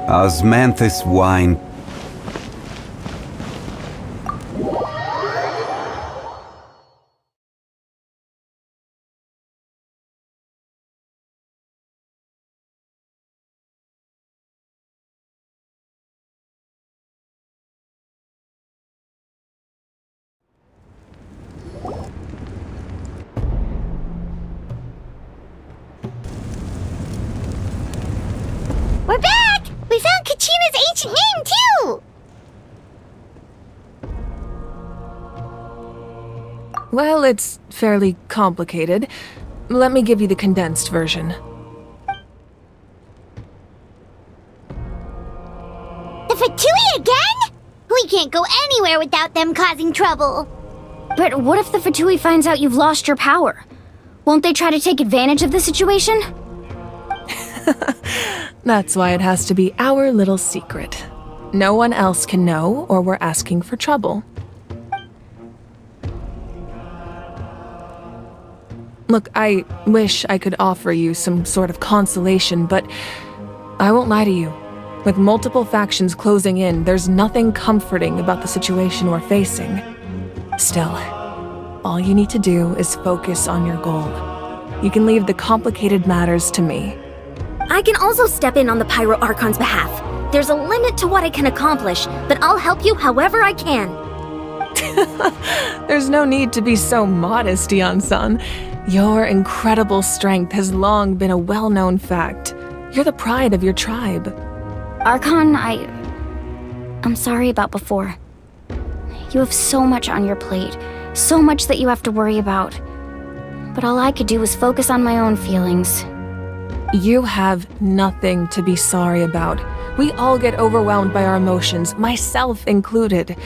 Osmanthus wine. We're back! We found Kachina's ancient name, too! Well, it's fairly complicated. Let me give you the condensed version. The Fatui again? We can't go anywhere without them causing trouble. But what if the Fatui finds out you've lost your power? Won't they try to take advantage of the situation? That's why it has to be our little secret. No one else can know, or we're asking for trouble. Look, I wish I could offer you some sort of consolation, but I won't lie to you. With multiple factions closing in, there's nothing comforting about the situation we're facing. Still, all you need to do is focus on your goal. You can leave the complicated matters to me. I can also step in on the Pyro Archon's behalf. There's a limit to what I can accomplish, but I'll help you however I can. There's no need to be so modest, Dion-san. Your incredible strength has long been a well-known fact. You're the pride of your tribe. Archon, I'm sorry about before. You have so much on your plate, so much that you have to worry about. But all I could do was focus on my own feelings. You have nothing to be sorry about. We all get overwhelmed by our emotions, myself included.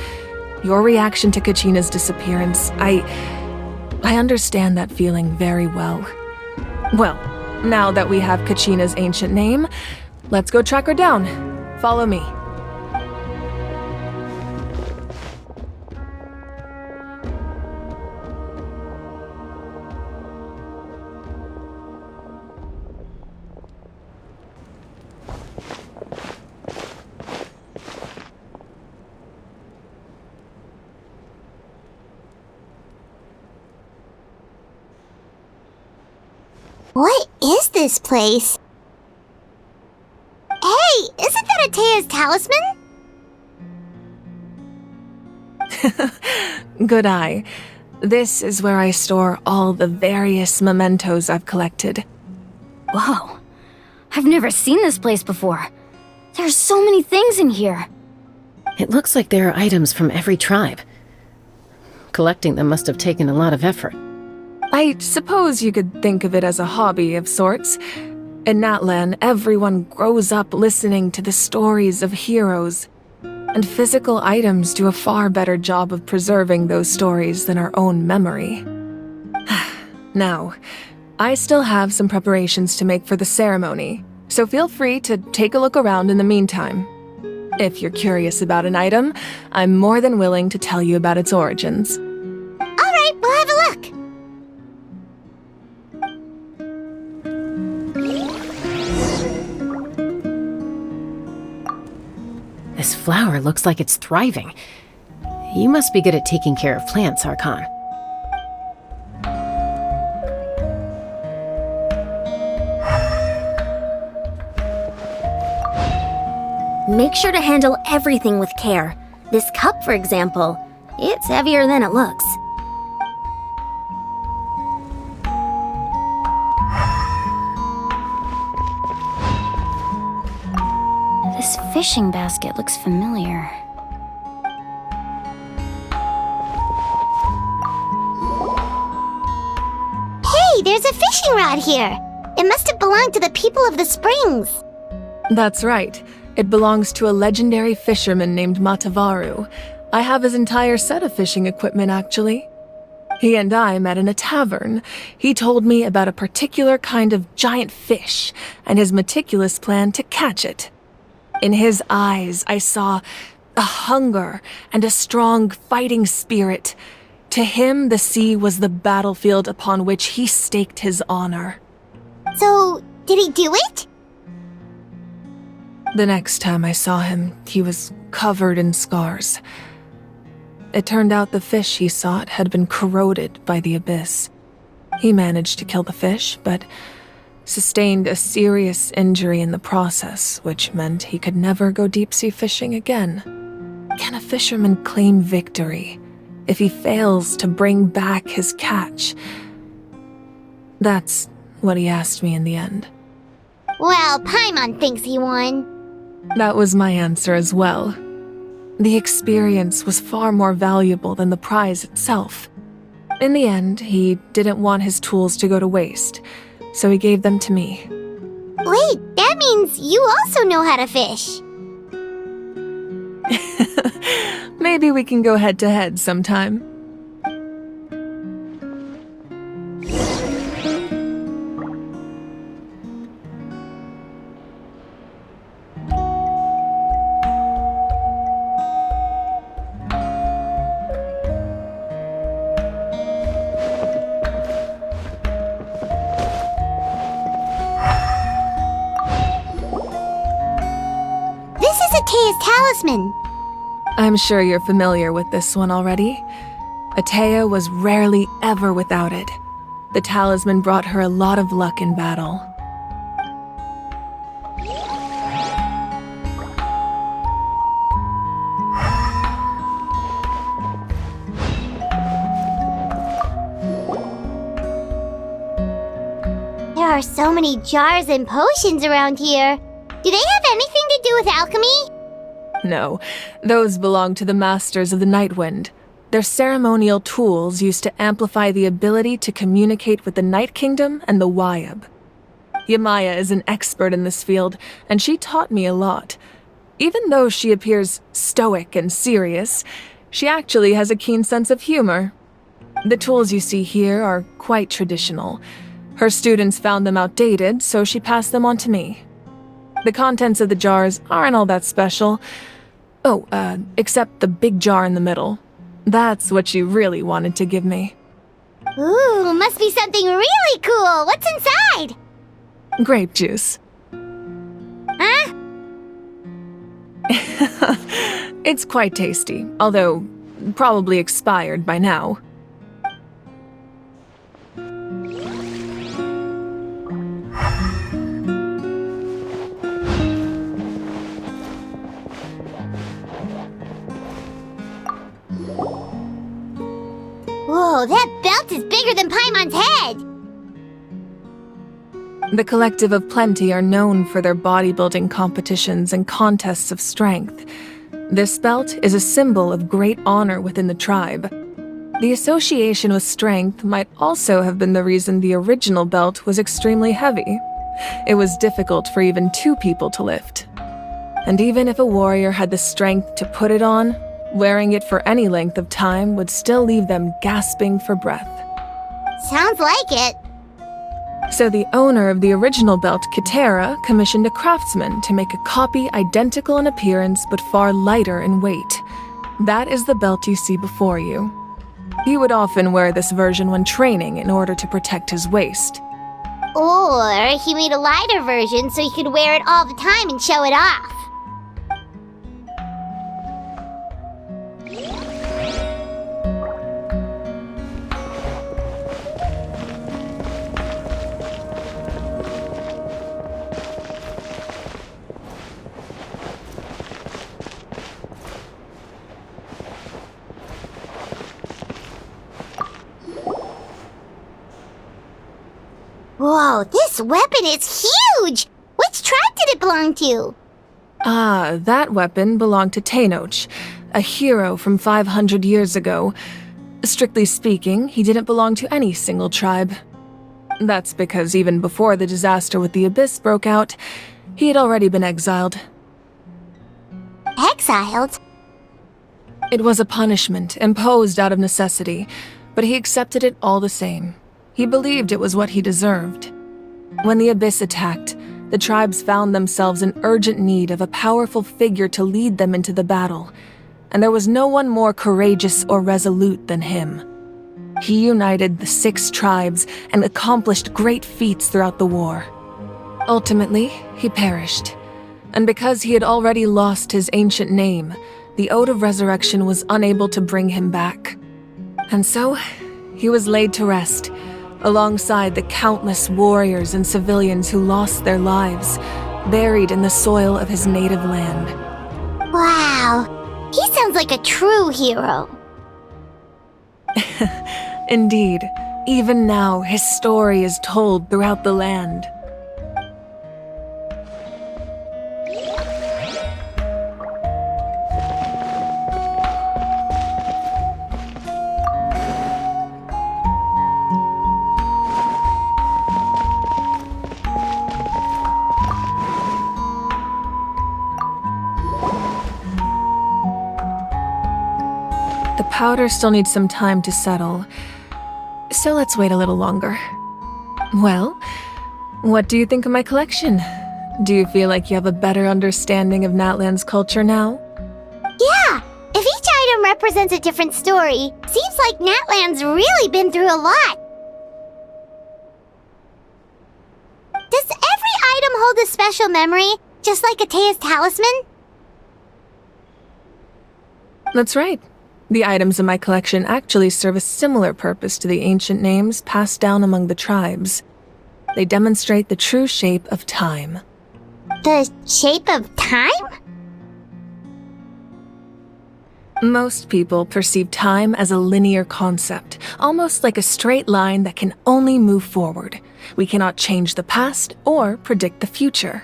Your reaction to Kachina's disappearance, I understand that feeling very well. Well, now that we have Kachina's ancient name, let's go track her down. Follow me. What is this place? Hey, isn't that Atea's talisman? Good eye. This is where I store all the various mementos I've collected. Whoa. I've never seen this place before. There's so many things in here. It looks like there are items from every tribe. Collecting them must have taken a lot of effort. I suppose you could think of it as a hobby of sorts. In Natlan, everyone grows up listening to the stories of heroes, and physical items do a far better job of preserving those stories than our own memory. Now, I still have some preparations to make for the ceremony, so feel free to take a look around in the meantime. If you're curious about an item, I'm more than willing to tell you about its origins. Alright, we'll have a look. This flower looks like it's thriving. You must be good at taking care of plants, Archon. Make sure to handle everything with care. This cup, for example, it's heavier than it looks. This fishing basket looks familiar. Hey, there's a fishing rod here. It must have belonged to the people of the springs. That's right. It belongs to a legendary fisherman named Matavaru. I have his entire set of fishing equipment, actually. He and I met in a tavern. He told me about a particular kind of giant fish and his meticulous plan to catch it. In his eyes, I saw a hunger and a strong fighting spirit. To him, the sea was the battlefield upon which he staked his honor. So, did he do it? The next time I saw him, he was covered in scars. It turned out the fish he sought had been corroded by the abyss. He managed to kill the fish, but sustained a serious injury in the process, which meant he could never go deep-sea fishing again. Can a fisherman claim victory if he fails to bring back his catch? That's what he asked me in the end. Well, Paimon thinks he won. That was my answer as well. The experience was far more valuable than the prize itself. In the end, he didn't want his tools to go to waste, so he gave them to me. Wait, that means you also know how to fish. Maybe we can go head-to-head sometime. Atea's talisman. I'm sure you're familiar with this one already. Atea was rarely ever without it. The talisman brought her a lot of luck in battle. There are so many jars and potions around here. Do they have anything to do with alchemy? No, those belong to the Masters of the Nightwind. They're ceremonial tools used to amplify the ability to communicate with the Night Kingdom and the Wyab. Yamaya is an expert in this field, and she taught me a lot. Even though she appears stoic and serious, she actually has a keen sense of humor. The tools you see here are quite traditional. Her students found them outdated, so she passed them on to me. The contents of the jars aren't all that special. Oh, except the big jar in the middle. That's what she really wanted to give me. Ooh, must be something really cool. What's inside? Grape juice. Huh? It's quite tasty, although probably expired by now. Whoa, that belt is bigger than Paimon's head! The Collective of Plenty are known for their bodybuilding competitions and contests of strength. This belt is a symbol of great honor within the tribe. The association with strength might also have been the reason the original belt was extremely heavy. It was difficult for even 2 people to lift. And even if a warrior had the strength to put it on, wearing it for any length of time would still leave them gasping for breath. Sounds like it. So the owner of the original belt, Kitera, commissioned a craftsman to make a copy identical in appearance but far lighter in weight. That is the belt you see before you. He would often wear this version when training in order to protect his waist. Or he made a lighter version so he could wear it all the time and show it off. Whoa, this weapon is huge! Which tribe did it belong to? Ah, that weapon belonged to Tenoch, a hero from 500 years ago. Strictly speaking, he didn't belong to any single tribe. That's because even before the disaster with the Abyss broke out, he had already been exiled. Exiled? It was a punishment imposed out of necessity, but he accepted it all the same. He believed it was what he deserved. When the Abyss attacked, the tribes found themselves in urgent need of a powerful figure to lead them into the battle, and there was no one more courageous or resolute than him. He united the 6 tribes and accomplished great feats throughout the war. Ultimately, he perished, And because he had already lost his ancient name, the Ode of Resurrection was unable to bring him back. And so, he was laid to rest, alongside the countless warriors and civilians who lost their lives, buried in the soil of his native land. Wow, he sounds like a true hero. Indeed, even now his story is told throughout the land. The powder still needs some time to settle, so let's wait a little longer. Well, what do you think of my collection? Do you feel like you have a better understanding of Natlan's culture now? Yeah, if each item represents a different story, seems like Natlan's really been through a lot. Does every item hold a special memory, just like Atea's talisman? That's right. The items in my collection actually serve a similar purpose to the ancient names passed down among the tribes. They demonstrate the true shape of time. The shape of time? Most people perceive time as a linear concept, almost like a straight line that can only move forward. We cannot change the past or predict the future.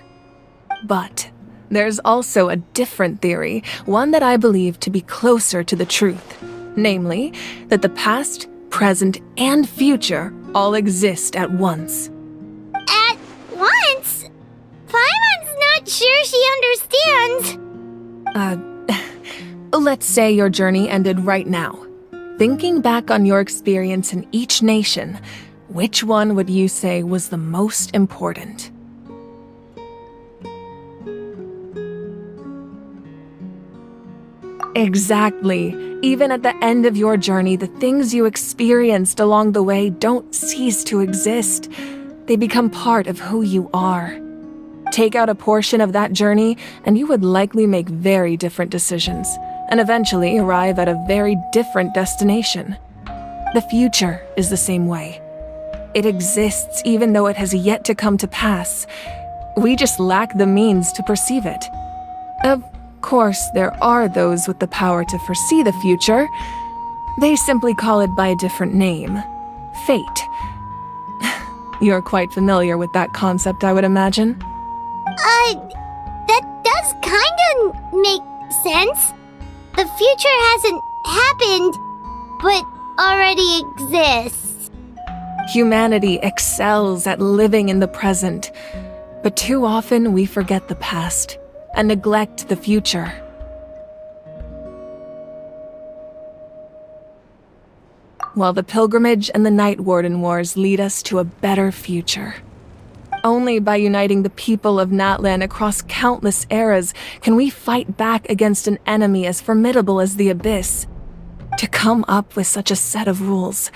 But there's also a different theory, one that I believe to be closer to the truth. Namely, that the past, present, and future all exist at once. At once? Paimon's not sure she understands. Let's say your journey ended right now. Thinking back on your experience in each nation, which one would you say was the most important? Exactly. Even at the end of your journey, the things you experienced along the way don't cease to exist. They become part of who you are. Take out a portion of that journey, and you would likely make very different decisions, and eventually arrive at a very different destination. The future is the same way. It exists even though it has yet to come to pass. We just lack the means to perceive it. Of course, there are those with the power to foresee the future. They simply call it by a different name. Fate. You're quite familiar with that concept, I would imagine. That does kinda make sense. The future hasn't happened, but already exists. Humanity excels at living in the present, but too often we forget the past and neglect the future. While the pilgrimage and the Night Warden Wars lead us to a better future. Only by uniting the people of Natlan across countless eras can we fight back against an enemy as formidable as the Abyss. To come up with such a set of rules,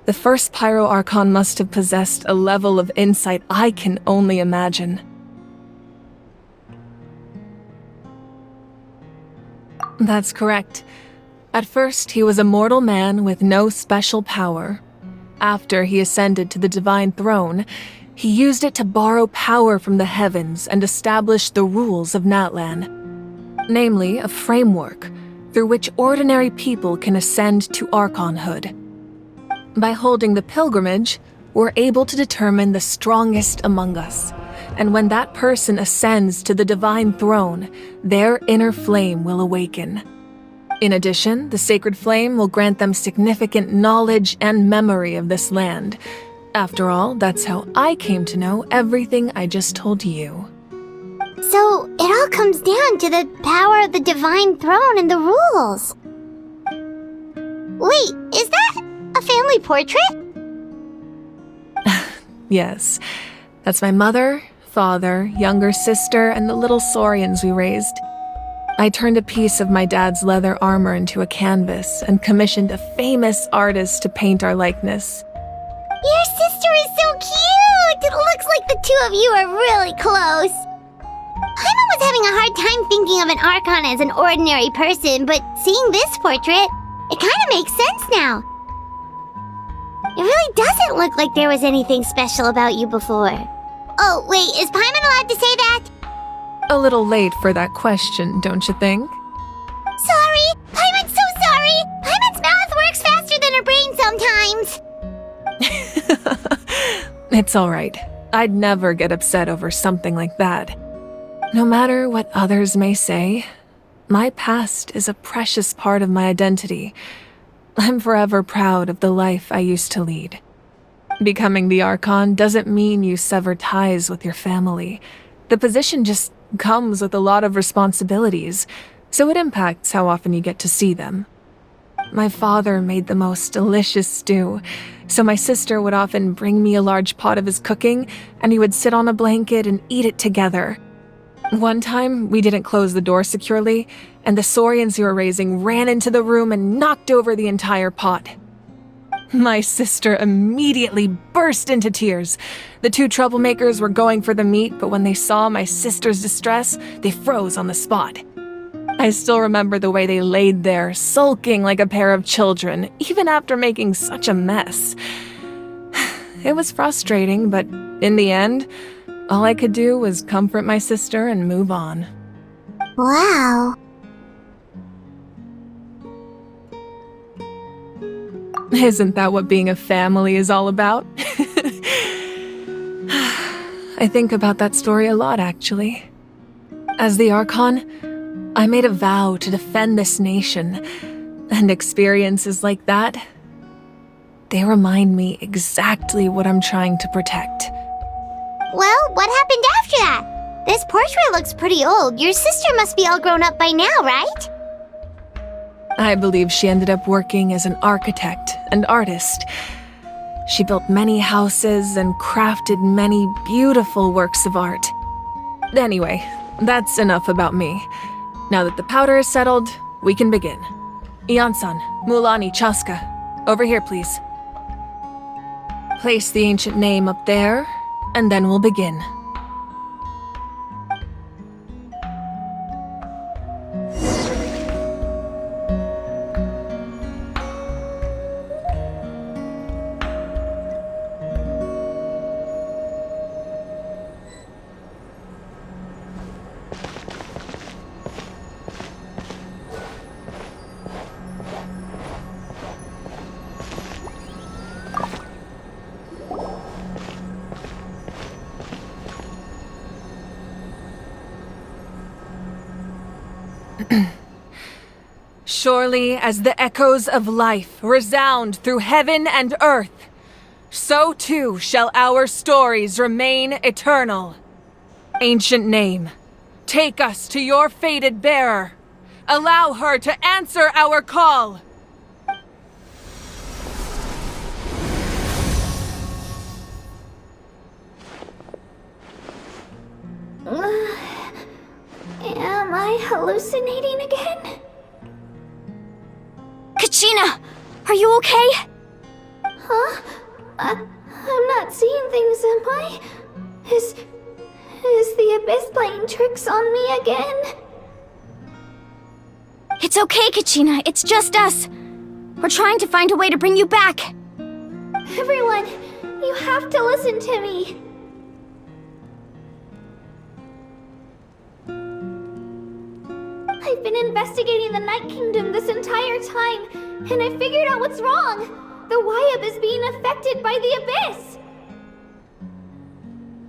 the first Pyro Archon must have possessed a level of insight I can only imagine. That's correct. At first, he was a mortal man with no special power. After he ascended to the divine throne, he used it to borrow power from the heavens and establish the rules of Natlan. Namely, a framework through which ordinary people can ascend to Archonhood. By holding the pilgrimage, we're able to determine the strongest among us. And when that person ascends to the divine throne, their inner flame will awaken. In addition, the sacred flame will grant them significant knowledge and memory of this land. After all, that's how I came to know everything I just told you. So, it all comes down to the power of the divine throne and the rules. Wait, is that a family portrait? Yes, that's my mother, father, younger sister, and the little saurians we raised. I turned a piece of my dad's leather armor into a canvas and commissioned a famous artist to paint our likeness. Your sister is so cute! It looks like the two of you are really close. Paimon was having a hard time thinking of an Archon as an ordinary person, but seeing this portrait, it kind of makes sense now. It really doesn't look like there was anything special about you before. Oh, wait, is Paimon allowed to say that? A little late for that question, don't you think? Sorry! Paimon's so sorry! Paimon's mouth works faster than her brain sometimes! It's alright. I'd never get upset over something like that. No matter what others may say, my past is a precious part of my identity. I'm forever proud of the life I used to lead. Becoming the Archon doesn't mean you sever ties with your family. The position just comes with a lot of responsibilities, so it impacts how often you get to see them. My father made the most delicious stew, so my sister would often bring me a large pot of his cooking, and he would sit on a blanket and eat it together. One time, we didn't close the door securely, and the Saurians who were raising ran into the room and knocked over the entire pot. My sister immediately burst into tears. The two troublemakers were going for the meat, but when they saw my sister's distress, they froze on the spot. I still remember the way they laid there, sulking like a pair of children, even after making such a mess. It was frustrating, but in the end, all I could do was comfort my sister and move on. Wow. Isn't that what being a family is all about? I think about that story a lot, actually. As the Archon, I made a vow to defend this nation, and experiences like that, they remind me exactly what I'm trying to protect. Well, what happened after that? This portrait looks pretty old. Your sister must be all grown up by now, right? I believe she ended up working as an architect and artist. She built many houses and crafted many beautiful works of art. Anyway, that's enough about me. Now that the powder is settled, we can begin. Ian-san, Mulani, Chaska, over here, please. Place the ancient name up there, and then we'll begin. Surely as the echoes of life resound through heaven and earth, so too shall our stories remain eternal. Ancient name, take us to your fated bearer. Allow her to answer our call. Am I hallucinating again? Kachina! Are you okay? Huh? I'm not seeing things, am I? Is the Abyss playing tricks on me again? It's okay, Kachina. It's just us. We're trying to find a way to bring you back. Everyone, you have to listen to me. I've been investigating the Night Kingdom this entire time, and I figured out what's wrong. The Wyab is being affected by the Abyss.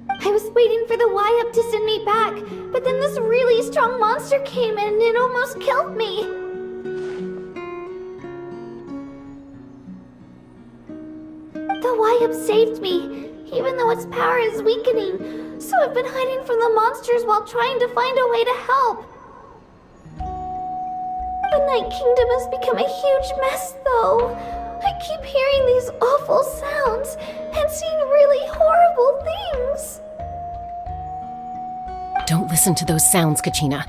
I was waiting for the Wyab to send me back, but then this really strong monster came in and it almost killed me. The Wyab saved me, even though its power is weakening, so I've been hiding from the monsters while trying to find a way to help. The Night Kingdom has become a huge mess, though. I keep hearing these awful sounds and seeing really horrible things. Don't listen to those sounds, Kachina.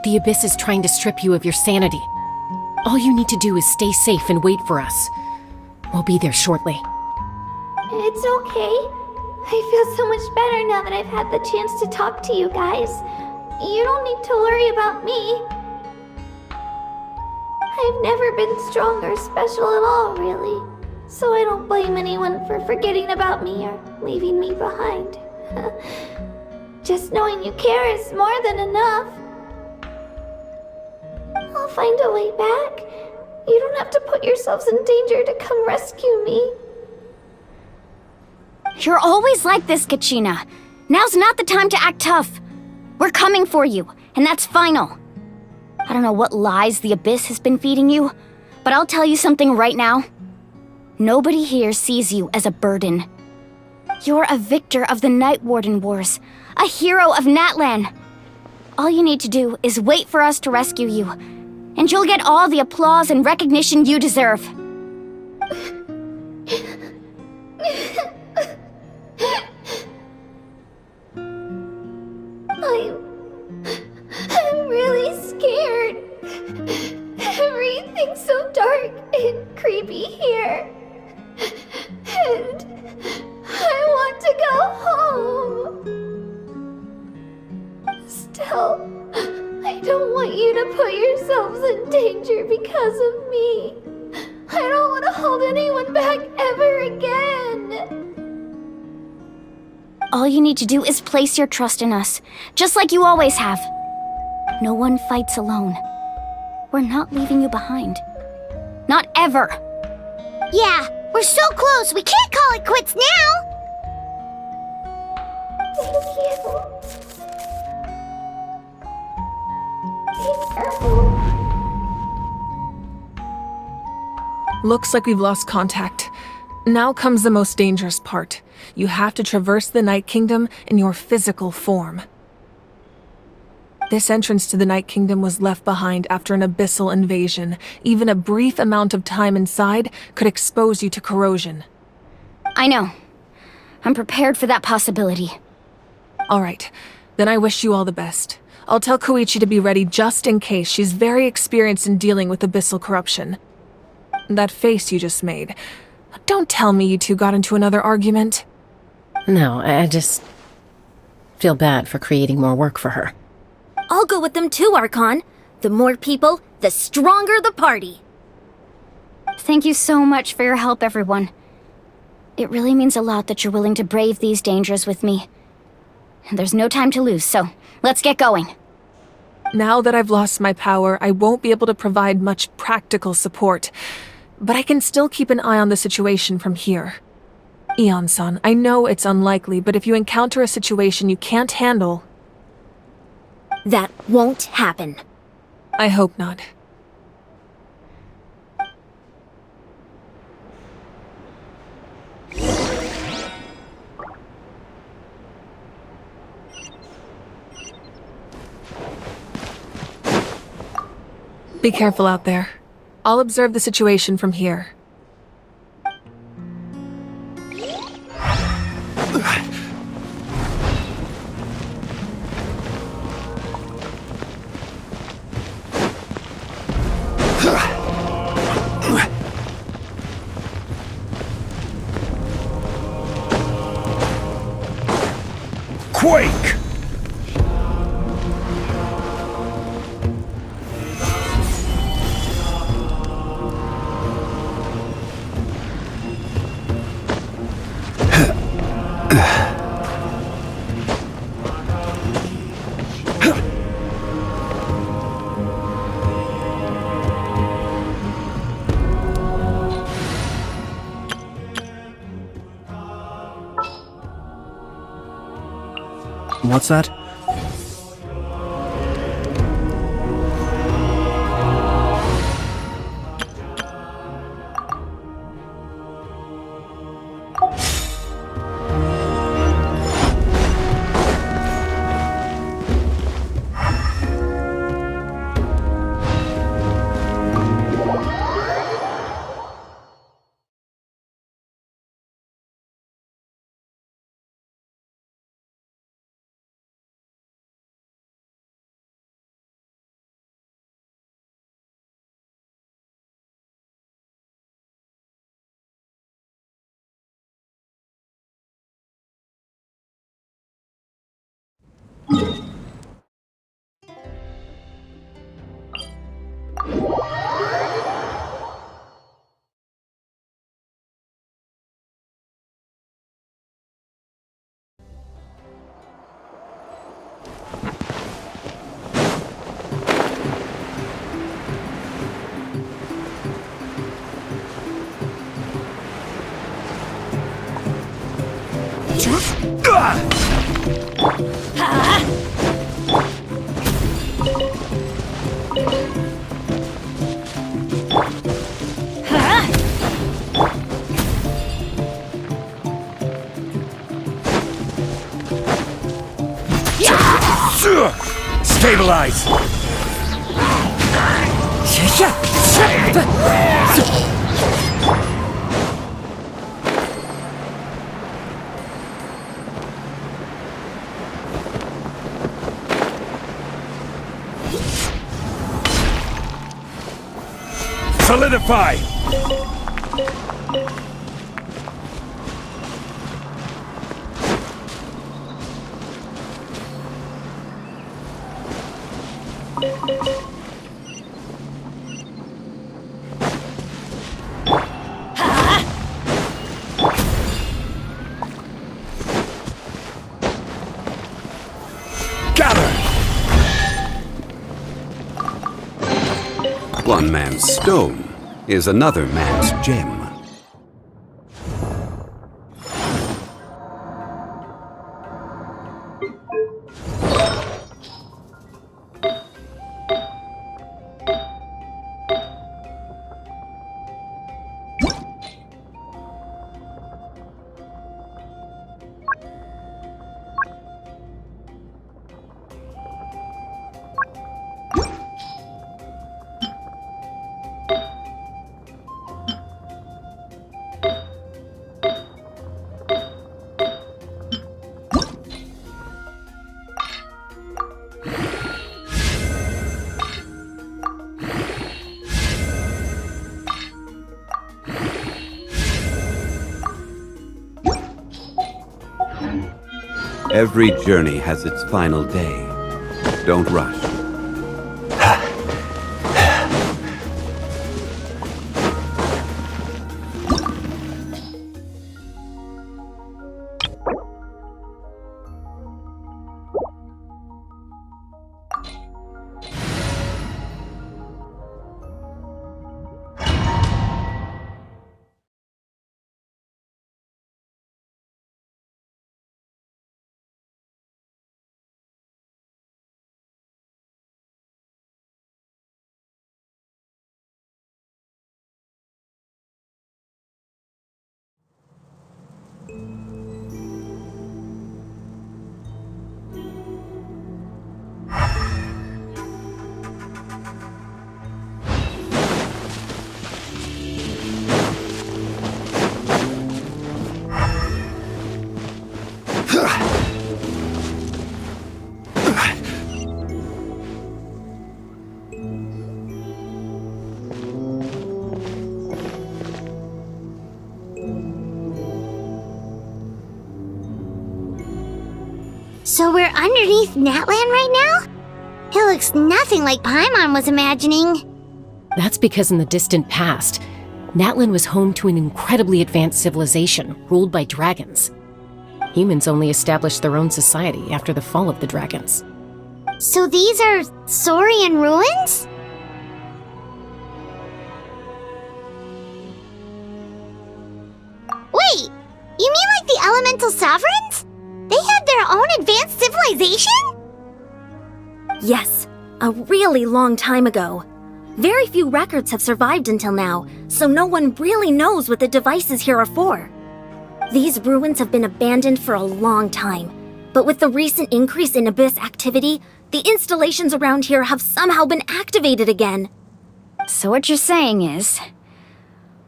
The Abyss is trying to strip you of your sanity. All you need to do is stay safe and wait for us. We'll be there shortly. It's okay. I feel so much better now that I've had the chance to talk to you guys. You don't need to worry about me. I've never been strong or special at all, really. So I don't blame anyone for forgetting about me or leaving me behind. Just knowing you care is more than enough. I'll find a way back. You don't have to put yourselves in danger to come rescue me. You're always like this, Kachina. Now's not the time to act tough. We're coming for you, and that's final. I don't know what lies the Abyss has been feeding you, but I'll tell you something right now. Nobody here sees you as a burden. You're a victor of the Night Warden Wars, a hero of Natlan. All you need to do is wait for us to rescue you, and you'll get all the applause and recognition you deserve. I'm really scared. Everything's so dark and creepy here. And I want to go home. Still, I don't want you to put yourselves in danger because of me. I don't want to hold anyone back ever again. All you need to do is place your trust in us, just like you always have. No one fights alone. We're not leaving you behind. Not ever. Yeah, we're so close. We can't call it quits now. Thank you. Be careful. Looks like we've lost contact. Now comes the most dangerous part. You have to traverse the Night Kingdom in your physical form. This entrance to the Night Kingdom was left behind after an abyssal invasion. Even a brief amount of time inside could expose you to corrosion. I know. I'm prepared for that possibility. All right, then I wish you all the best. I'll tell Koichi to be ready just in case. She's very experienced in dealing with abyssal corruption. That face you just made. Don't tell me you two got into another argument. No, I just feel bad for creating more work for her. I'll go with them too, Archon. The more people, the stronger the party. Thank you so much for your help, everyone. It really means a lot that you're willing to brave these dangers with me. There's no time to lose, so let's get going. Now that I've lost my power, I won't be able to provide much practical support. But I can still keep an eye on the situation from here. Eon-san, I know it's unlikely, but if you encounter a situation you can't handle... That won't happen. I hope not. Be careful out there. I'll observe the situation from here. Quake! What's that? supplies! Solidify! One man's stone is another man's gem. Every journey has its final day. Don't rush. So we're underneath Natlan right now? It looks nothing like Paimon was imagining. That's because in the distant past, Natlan was home to an incredibly advanced civilization ruled by dragons. Humans only established their own society after the fall of the dragons. So these are Saurian ruins? Wait, you mean like the elemental sovereigns? They had their own advanced civilization? Yes, a really long time ago. Very few records have survived until now, so no one really knows what the devices here are for. These ruins have been abandoned for a long time, but with the recent increase in Abyss activity, the installations around here have somehow been activated again. So what you're saying is,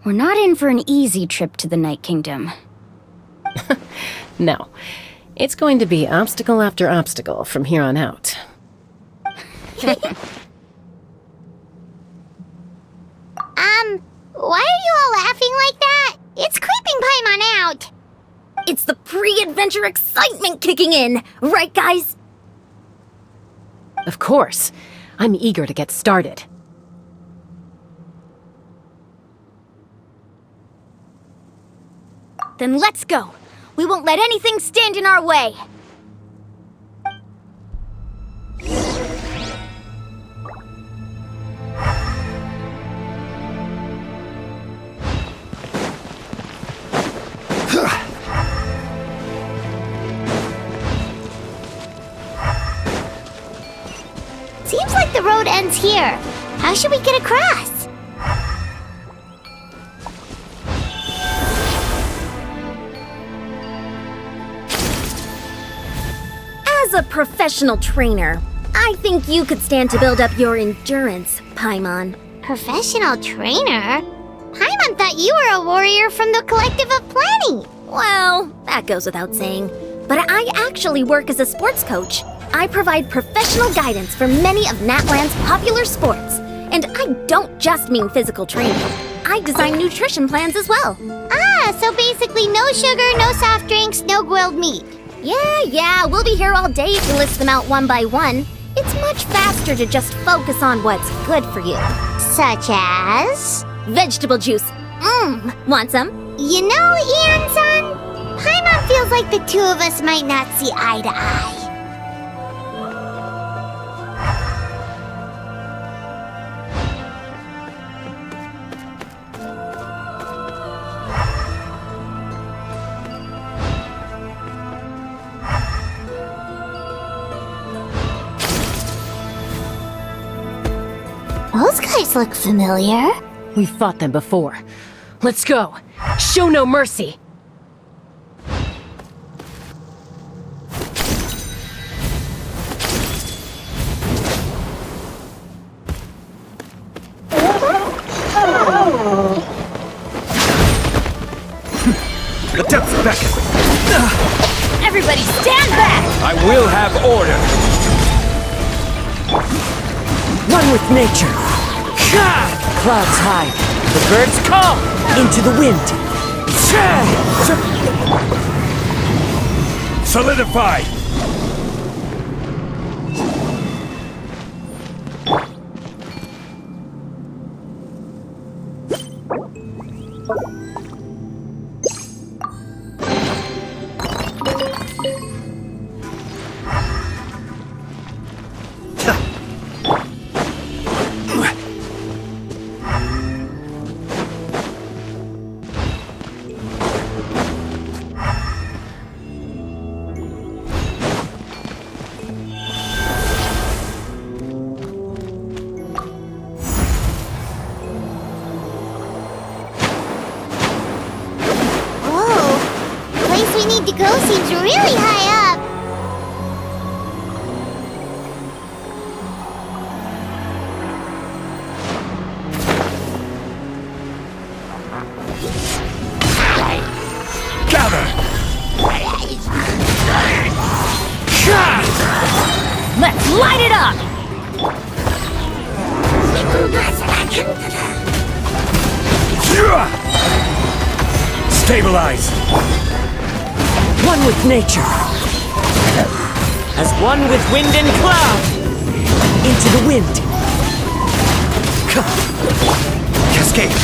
we're not in for an easy trip to the Night Kingdom. No. It's going to be obstacle after obstacle from here on out. Why are you all laughing like that? It's creeping Paimon out. It's the pre-adventure excitement kicking in, right guys? Of course. I'm eager to get started. Then let's go. We won't let anything stand in our way. Seems like the road ends here. How should we get across? As a professional trainer, I I think you could stand to build up your endurance, Paimon. Professional trainer? Paimon thought you were a warrior from the Collective of Planning. Well, that goes without saying. But I actually work as a sports coach. I provide professional guidance for many of Natlan's popular sports. And I don't just mean physical training. I design nutrition plans as well. Ah, so basically no sugar, no soft drinks, no grilled meat. Yeah, we'll be here all day to list them out one by one. It's much faster to just focus on what's good for you. Such as? Vegetable juice. Want some? You know, Ian-san, Paimon feels like the two of us might not see eye to eye. Those guys look familiar. We've fought them before. Let's go. Show no mercy. The depths beckon. Everybody stand back! I will have order. One with nature. Clouds hide. The birds come into the wind. Solidify. To go seems really high up. Gather. Let's light it up! Stabilize. One with nature. As one with wind and cloud. Into the wind. Cascade.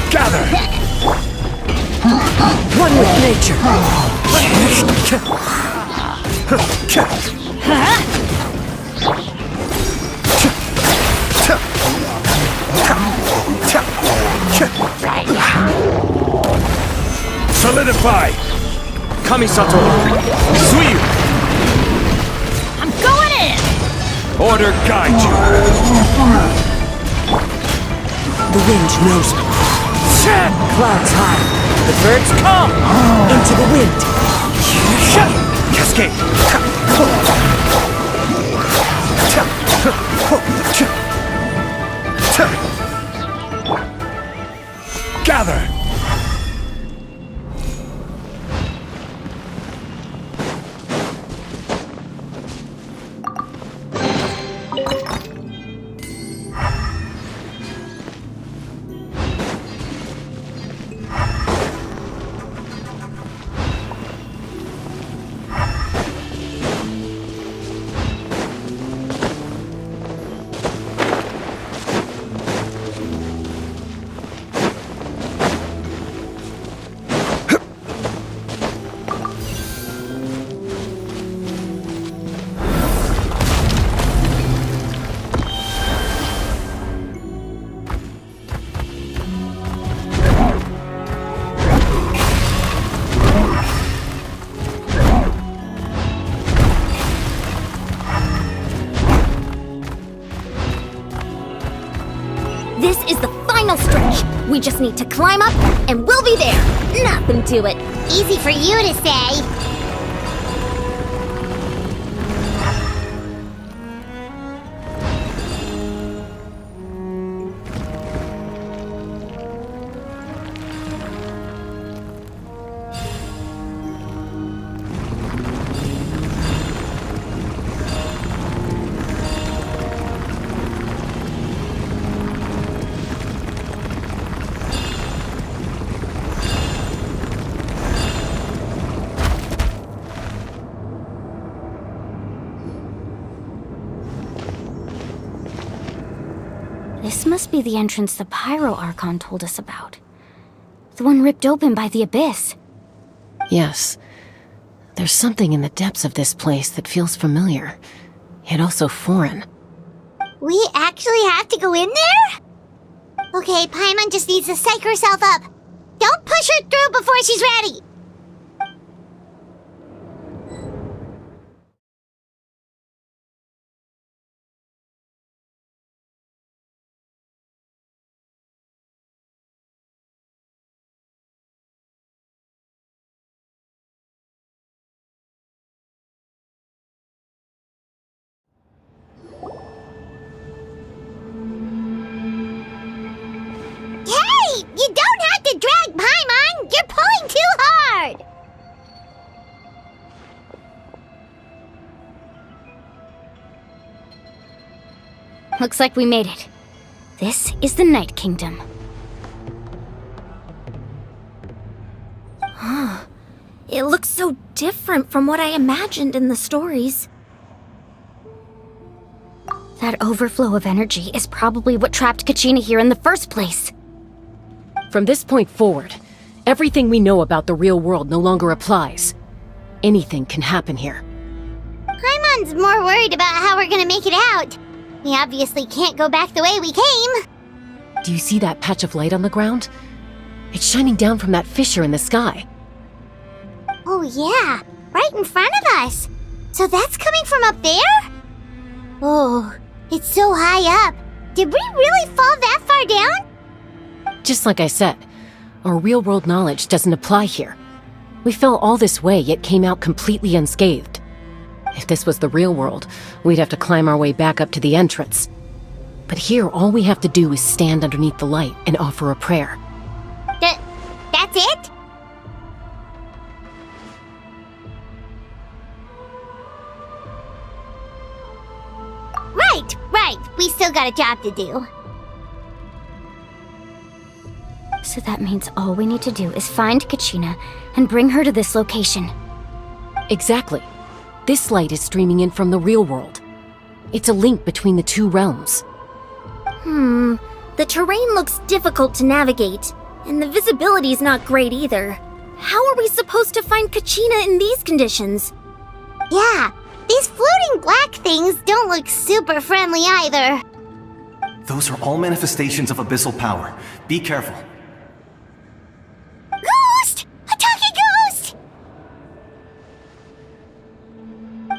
Gather! One with nature. Solidify! Kamisato! Suiyu! I'm going in! Order guide you! The wind knows me. Clouds high. The birds come into the wind. Cascade! Gather! just need to climb up, and we'll be there. Nothing to it. Easy for you to say. This must be the entrance the Pyro Archon told us about. The one ripped open by the Abyss. Yes. There's something in the depths of this place that feels familiar, yet also foreign. We actually have to go in there? Okay, Paimon just needs to psych herself up. Don't push her through before she's ready. Hey! You don't have to drag Paimon! You're pulling too hard! Looks like we made it. This is the Night Kingdom. It looks so different from what I imagined in the stories. That overflow of energy is probably what trapped Kachina here in the first place. From this point forward, everything we know about the real world no longer applies. Anything can happen here. Paimon's more worried about how we're gonna make it out. We obviously can't go back the way we came. Do you see that patch of light on the ground? It's shining down from that fissure in the sky. Oh yeah, right in front of us. So that's coming from up there? Oh, it's so high up. Did we really fall that far down? Just like I said, our real-world knowledge doesn't apply here. We fell all this way, yet came out completely unscathed. If this was the real world, we'd have to climb our way back up to the entrance. But here, all we have to do is stand underneath the light and offer a prayer. That's it? Right. We still got a job to do. So that means all we need to do is find Kachina and bring her to this location. Exactly. This light is streaming in from the real world. It's a link between the two realms. The terrain looks difficult to navigate, and the visibility's not great either. How are we supposed to find Kachina in these conditions? Yeah, these floating black things don't look super friendly either. Those are all manifestations of abyssal power. Be careful. Ghost! A talking ghost!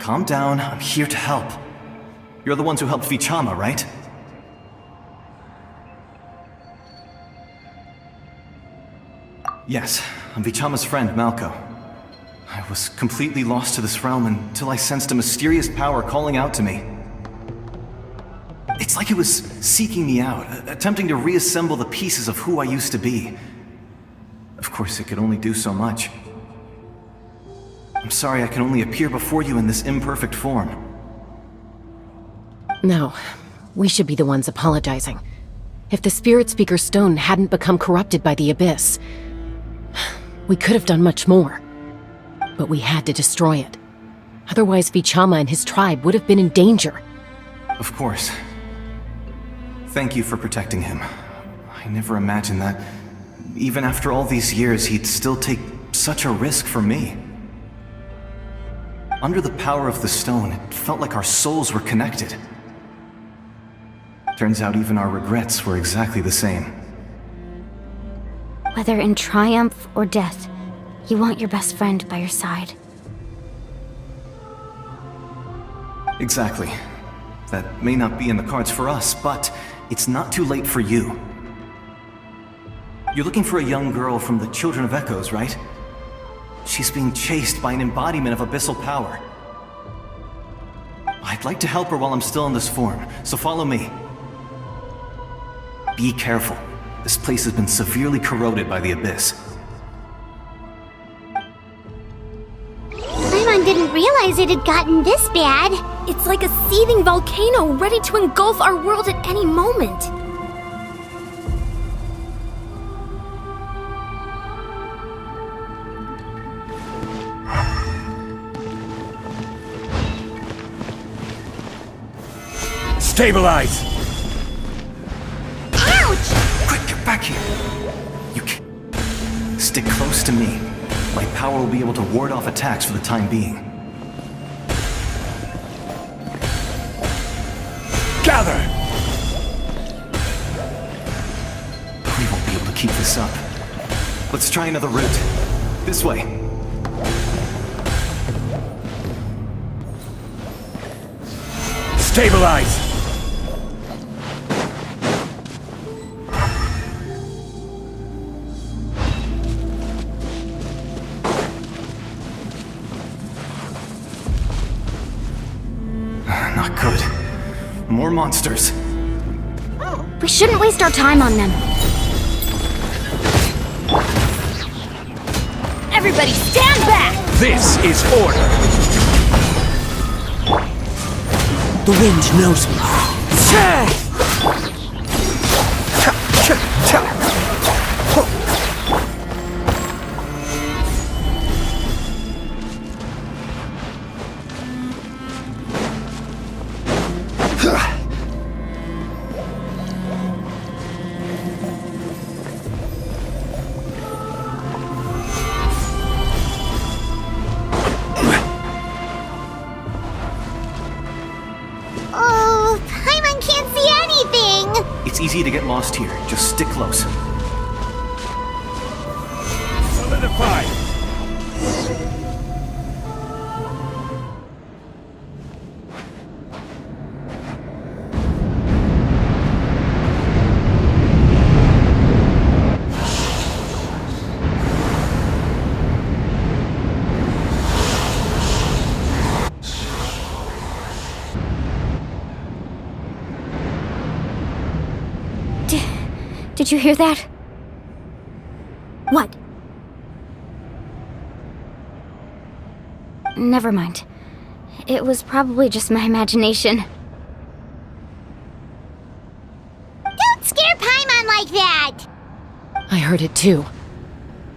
Calm down, I'm here to help. You're the ones who helped Vichama, right? Yes, I'm Vichama's friend, Malko. I was completely lost to this realm until I sensed a mysterious power calling out to me. It's like it was seeking me out, attempting to reassemble the pieces of who I used to be. Of course, it could only do so much. I'm sorry I can only appear before you in this imperfect form. No, we should be the ones apologizing. If the Spirit Speaker Stone hadn't become corrupted by the Abyss, we could have done much more. But we had to destroy it. Otherwise, Vichama and his tribe would have been in danger. Of course. Thank you for protecting him. I never imagined that, even after all these years, he'd still take such a risk for me. Under the power of the stone, it felt like our souls were connected. Turns out even our regrets were exactly the same. Whether in triumph or death, you want your best friend by your side. Exactly. That may not be in the cards for us, but it's not too late for you. You're looking for a young girl from the Children of Echoes, right? She's being chased by an embodiment of abyssal power. I'd like to help her while I'm still in this form, so follow me. Be careful. This place has been severely corroded by the Abyss. Paimon didn't realize it had gotten this bad. It's like a seething volcano ready to engulf our world at any moment. Stabilize! Ouch! Quick, get back here! You can't... Stick close to me. My power will be able to ward off attacks for the time being. Gather! We won't be able to keep this up. Let's try another route. This way. Stabilize! Not good. More monsters. We shouldn't waste our time on them. Everybody stand back! This is order! The wind knows me. Oh, Paimon can't see anything! It's easy to get lost here. Just stick close. Solidify! Did you hear that? What? Never mind. It was probably just my imagination. Don't scare Paimon like that! I heard it too.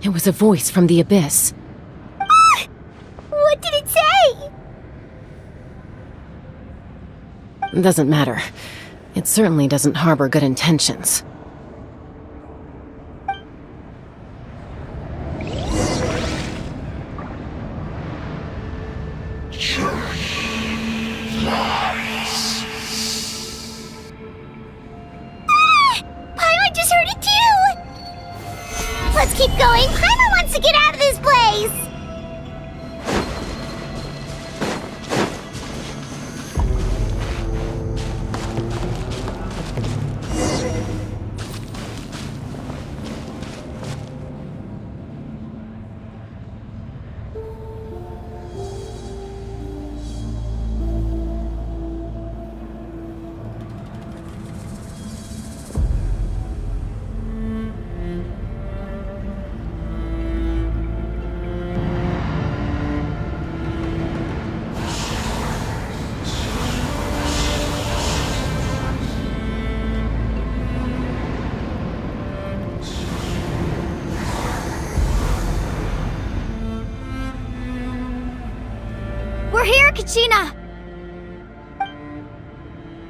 It was a voice from the Abyss. What did it say? Doesn't matter. It certainly doesn't harbor good intentions. Paimon just heard it too! Let's keep going! Paimon wants to get out of this place! We're here, Kachina!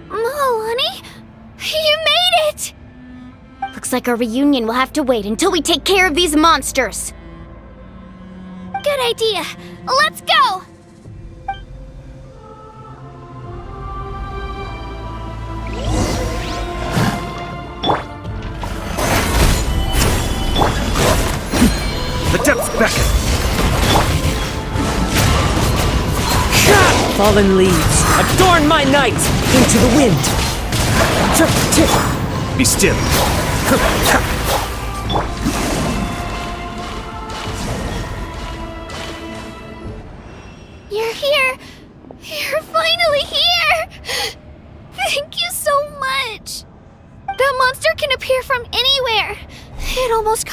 Oh, honey? You made it! Looks like our reunion will have to wait until we take care of these monsters. Good idea. Let's go! The depths beckon! Fallen leaves, adorn my night into the wind. Be still!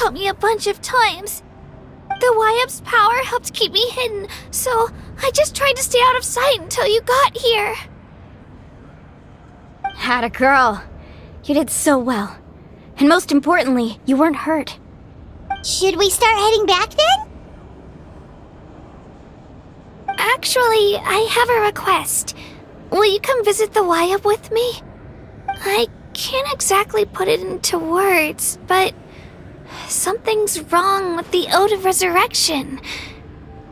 caught me a bunch of times. The Wyap's power helped keep me hidden, so I just tried to stay out of sight until you got here. Atta girl. You did so well. And most importantly, you weren't hurt. Should we start heading back then? Actually, I have a request. Will you come visit the Wyap with me? I can't exactly put it into words, but something's wrong with the Ode of Resurrection.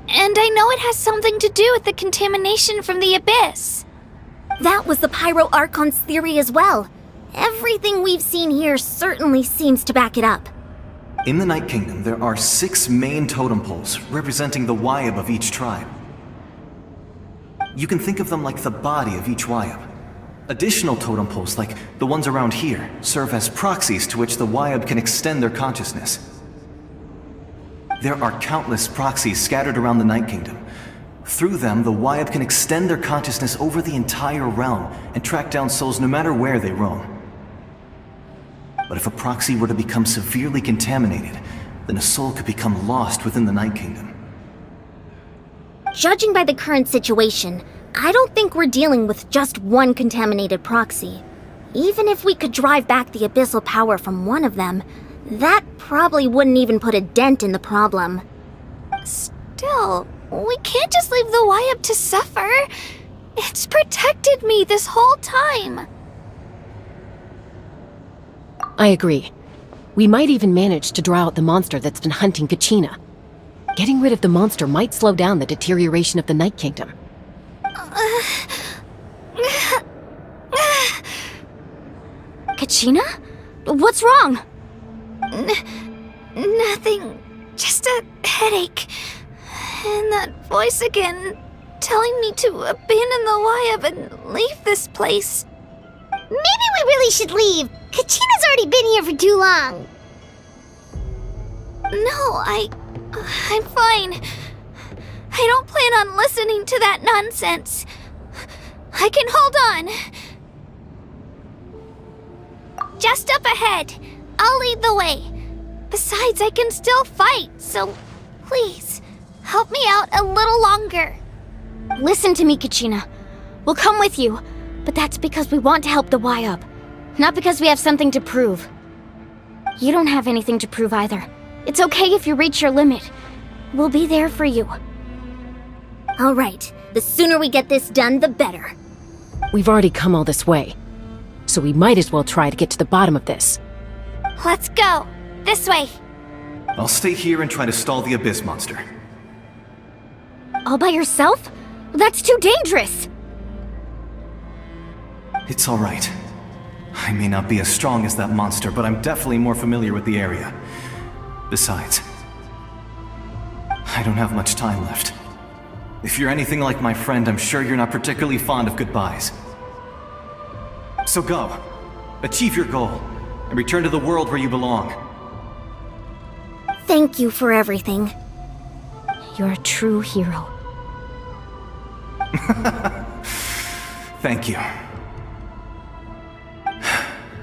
And I know it has something to do with the contamination from the Abyss. That was the Pyro Archon's theory as well. Everything we've seen here certainly seems to back it up. In the Night Kingdom, there are 6 main totem poles representing the Wyap of each tribe. You can think of them like the body of each Wyap. Additional totem poles, like the ones around here, serve as proxies to which the Wyap can extend their consciousness. There are countless proxies scattered around the Night Kingdom. Through them, the Wyap can extend their consciousness over the entire realm and track down souls no matter where they roam. But if a proxy were to become severely contaminated, then a soul could become lost within the Night Kingdom. Judging by the current situation, I don't think we're dealing with just one contaminated proxy. Even if we could drive back the abyssal power from one of them, that probably wouldn't even put a dent in the problem. Still, we can't just leave the Wyap to suffer. It's protected me this whole time. I agree. We might even manage to draw out the monster that's been hunting Kachina. Getting rid of the monster might slow down the deterioration of the Night Kingdom. Kachina? What's wrong? Nothing. Just a headache. And that voice again, telling me to abandon the Wyap and leave this place. Maybe we really should leave. Kachina's already been here for too long. No, I'm fine. I don't plan on listening to that nonsense. I can hold on. Just up ahead. I'll lead the way. Besides, I can still fight, so please, help me out a little longer. Listen to me, Kachina. We'll come with you, but that's because we want to help the Wyap, not because we have something to prove. You don't have anything to prove either. It's okay if you reach your limit. We'll be there for you. All right, the sooner we get this done, the better. We've already come all this way, so we might as well try to get to the bottom of this. Let's go. This way. I'll stay here and try to stall the Abyss monster. All by yourself? That's too dangerous! It's all right. I may not be as strong as that monster, but I'm definitely more familiar with the area. Besides, I don't have much time left. If you're anything like my friend, I'm sure you're not particularly fond of goodbyes. So go. Achieve your goal, and return to the world where you belong. Thank you for everything. You're a true hero. Thank you.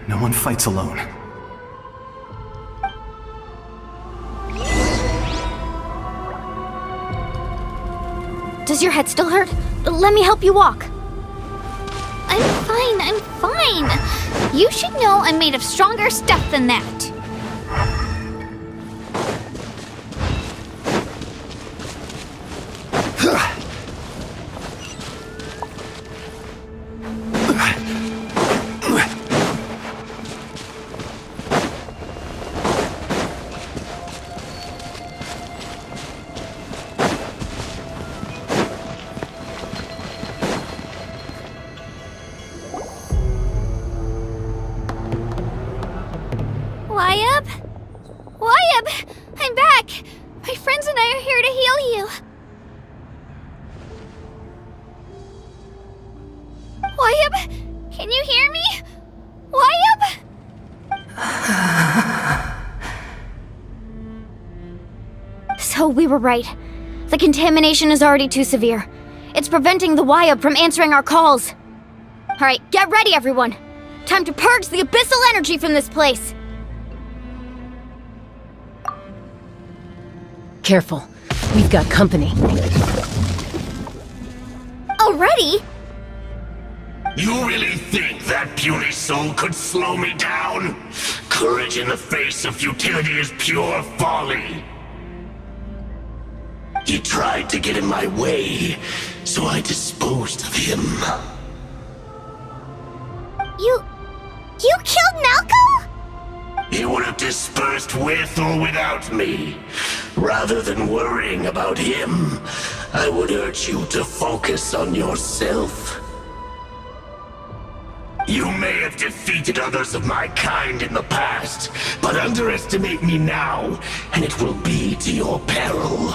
No one fights alone. Does your head still hurt? Let me help you walk. I'm fine. You should know I'm made of stronger stuff than that. Wyap? Wyap! I'm back! My friends and I are here to heal you. Wyap? Can you hear me? Wyap? So we were right. The contamination is already too severe. It's preventing the Wyap from answering our calls. Alright, get ready everyone! Time to purge the abyssal energy from this place! Careful. We've got company. Already? You really think that puny soul could slow me down? Courage in the face of futility is pure folly. He tried to get in my way, so I disposed of him. You killed Malco? He would have dispersed with or without me. Rather than worrying about him, I would urge you to focus on yourself. You may have defeated others of my kind in the past, but underestimate me now, and it will be to your peril.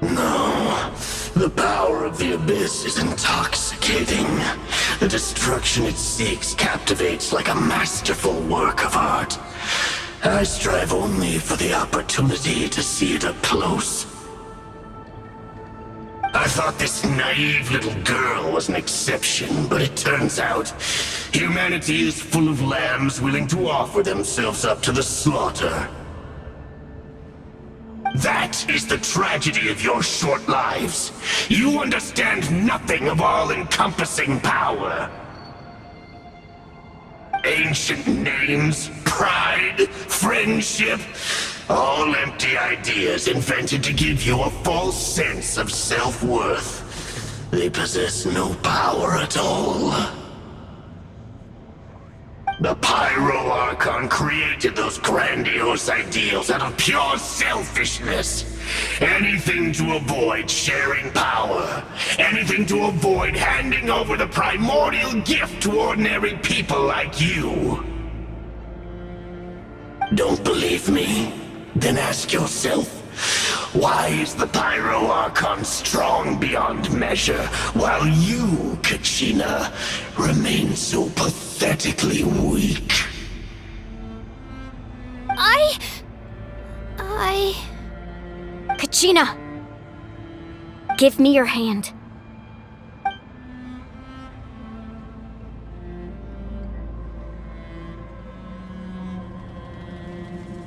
No, the power of the Abyss is intoxicating. The destruction it seeks captivates like a masterful work of art. I strive only for the opportunity to see it up close. I thought this naive little girl was an exception, but it turns out humanity is full of lambs willing to offer themselves up to the slaughter. That is the tragedy of your short lives. You understand nothing of all-encompassing power. Ancient names, pride, friendship, all empty ideas invented to give you a false sense of self-worth. They possess no power at all. The Pyro Archon created those grandiose ideals out of pure selfishness. Anything to avoid sharing power. Anything to avoid handing over the primordial gift to ordinary people like you. Don't believe me? Then ask yourself, why is the Pyro Archon strong beyond measure, while you, Kachina, remain so pathetically weak? Kachina! Give me your hand.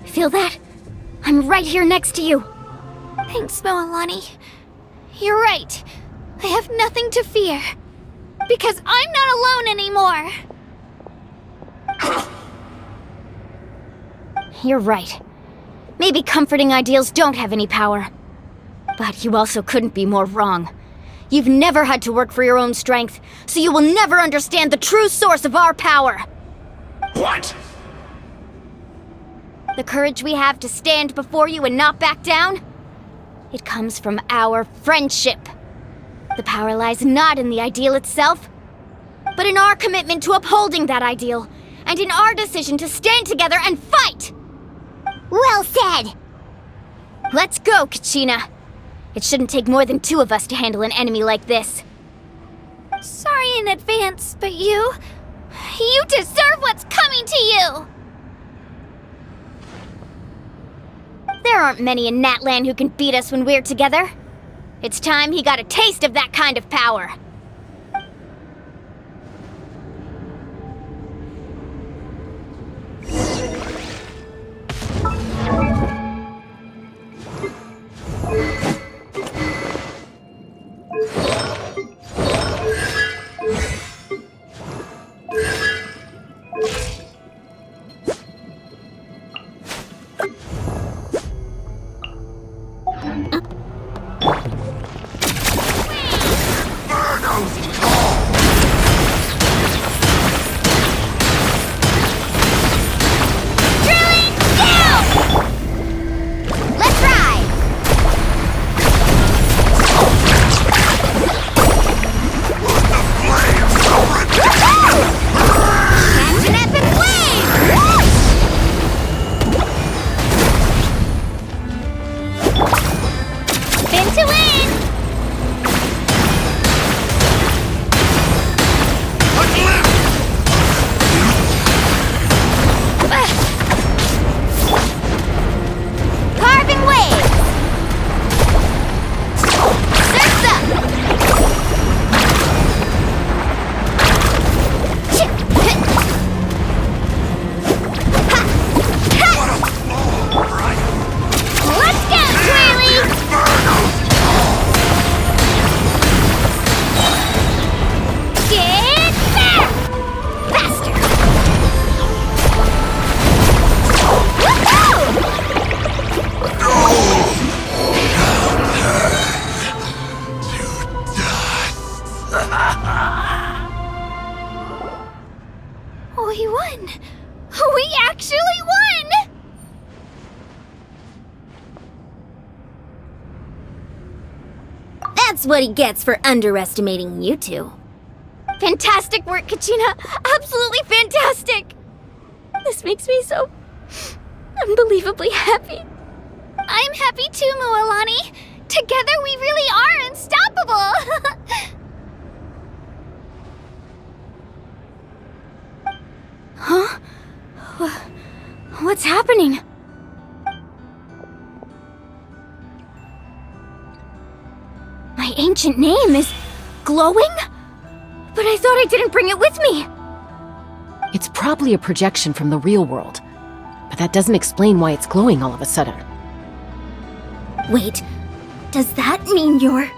Feel that? I'm right here next to you. Thanks, Moalani. You're right. I have nothing to fear. Because I'm not alone anymore. You're right. Maybe comforting ideals don't have any power. But you also couldn't be more wrong. You've never had to work for your own strength, so you will never understand the true source of our power. What? The courage we have to stand before you and not back down? It comes from our friendship. The power lies not in the ideal itself, but in our commitment to upholding that ideal, and in our decision to stand together and fight! Well said! Let's go, Kachina. It shouldn't take more than 2 of us to handle an enemy like this. Sorry in advance, but you deserve what's coming to you! There aren't many in Natlan who can beat us when we're together. It's time he got a taste of that kind of power. That's what he gets for underestimating you two. Fantastic work, Kachina! Absolutely fantastic! This makes me so unbelievably happy. I'm happy too, Mualani. Together we really are unstoppable! Huh? What's happening? My ancient name is glowing? But I thought I didn't bring it with me! It's probably a projection from the real world, but that doesn't explain why it's glowing all of a sudden. Wait, does that mean you're...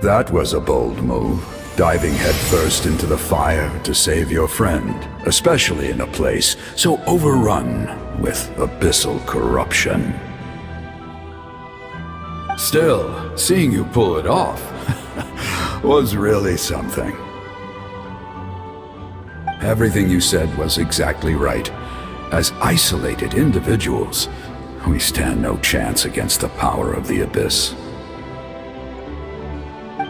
That was a bold move, diving headfirst into the fire to save your friend, especially in a place so overrun with abyssal corruption. Still, seeing you pull it off was really something. Everything you said was exactly right. As isolated individuals, we stand no chance against the power of the Abyss.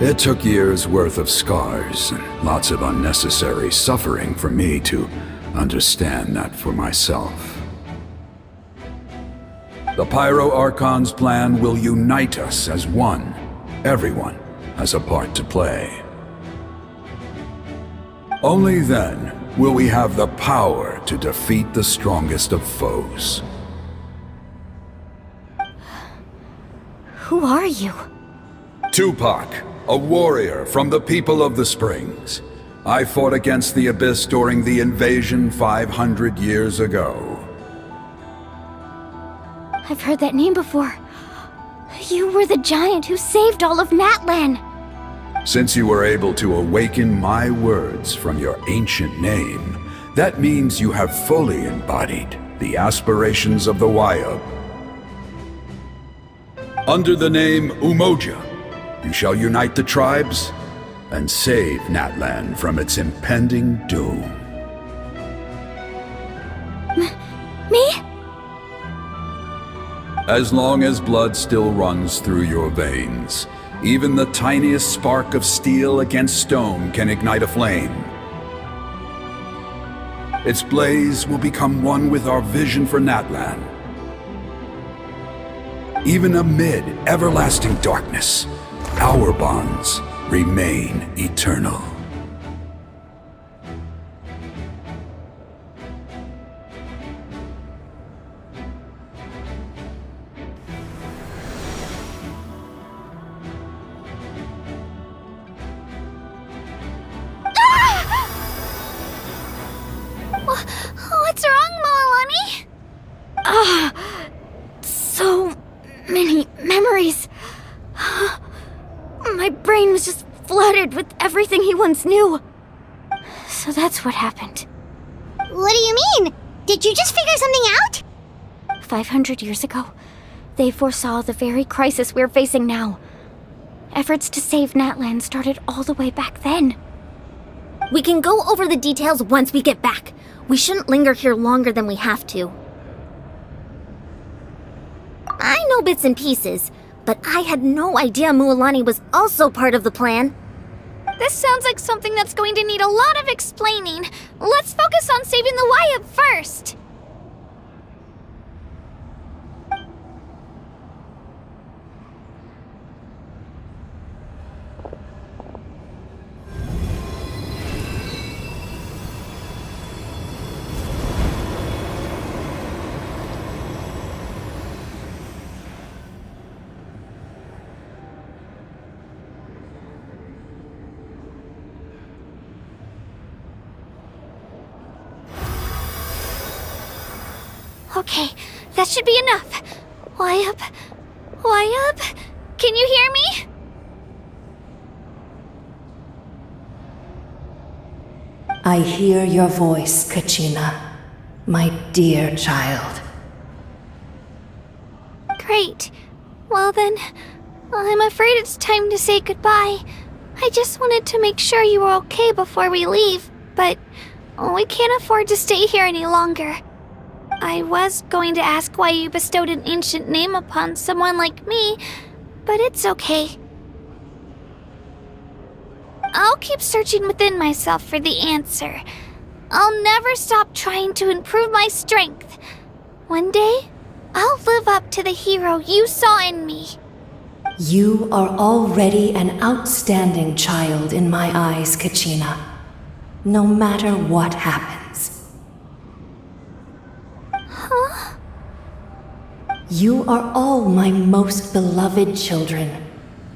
It took years' worth of scars and lots of unnecessary suffering for me to understand that for myself. The Pyro Archon's plan will unite us as one. Everyone has a part to play. Only then will we have the power to defeat the strongest of foes. Who are you? Tupac, a warrior from the people of the Springs. I fought against the Abyss during the invasion 500 years ago. I've heard that name before. You were the giant who saved all of Natlan. Since you were able to awaken my words from your ancient name, that means you have fully embodied the aspirations of the Wayab. Under the name Umoja, you shall unite the tribes and save Natlan from its impending doom. Me? As long as blood still runs through your veins, even the tiniest spark of steel against stone can ignite a flame. Its blaze will become one with our vision for Natlan. Even amid everlasting darkness, our bonds remain eternal. What's wrong, Mualani? So many memories. My brain was just flooded with everything he once knew. So that's what happened. What do you mean? Did you just figure something out? 500 years ago, they foresaw the very crisis we're facing now. Efforts to save Natlan started all the way back then. We can go over the details once we get back. We shouldn't linger here longer than we have to. I know bits and pieces, but I had no idea Mualani was also part of the plan. This sounds like something that's going to need a lot of explaining. Let's focus on saving the Wayab first. Okay, that should be enough. Wayab? Wayab? Can you hear me? I hear your voice, Kachina, my dear child. Great. Well then, I'm afraid it's time to say goodbye. I just wanted to make sure you were okay before we leave, but we can't afford to stay here any longer. I was going to ask why you bestowed an ancient name upon someone like me, but it's okay. I'll keep searching within myself for the answer. I'll never stop trying to improve my strength. One day, I'll live up to the hero you saw in me. You are already an outstanding child in my eyes, Kachina. No matter what happens. Huh? You are all my most beloved children.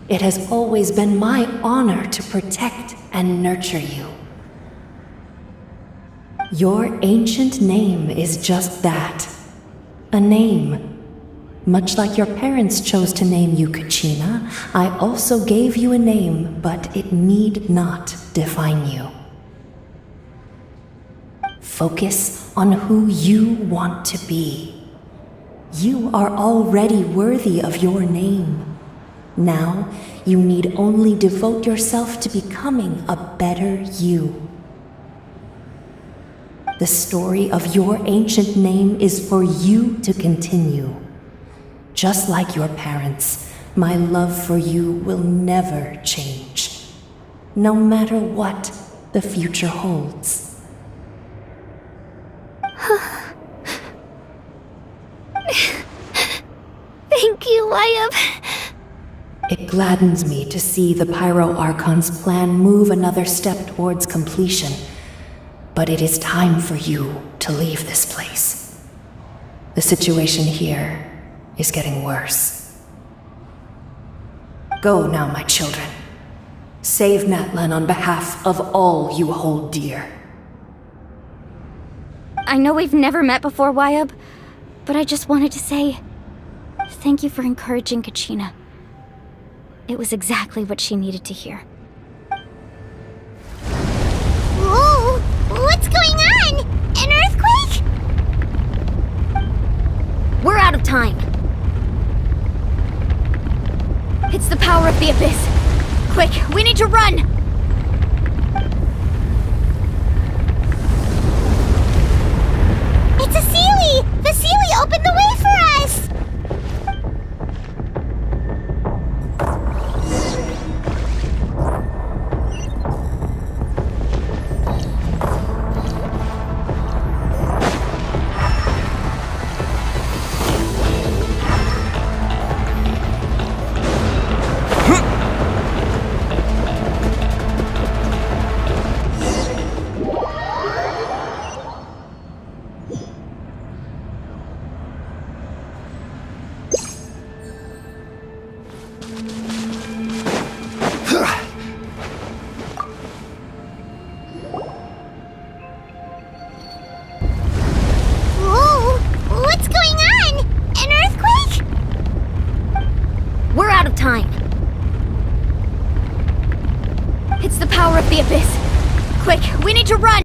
It has always been my honor to protect and nurture you. Your ancient name is just that. A name. Much like your parents chose to name you Kachina, I also gave you a name, but it need not define you. Focus on who you want to be. You are already worthy of your name. Now, you need only devote yourself to becoming a better you. The story of your ancient name is for you to continue. Just like your parents, my love for you will never change, no matter what the future holds. Thank you, Wyatt. It gladdens me to see the Pyro Archon's plan move another step towards completion, but it is time for you to leave this place. The situation here is getting worse. Go now, my children. Save Natlan on behalf of all you hold dear. I know we've never met before, Wyatt, but I just wanted to say thank you for encouraging Kachina. It was exactly what she needed to hear. Whoa! What's going on? An earthquake? We're out of time. It's the power of the Abyss. Quick, we need to run! It's a Seelie! The Seelie opened the way for us! It's the power of the Abyss. Quick, we need to run!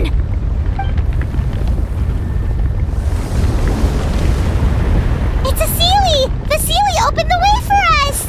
It's a Seelie! The Seelie opened the way for us!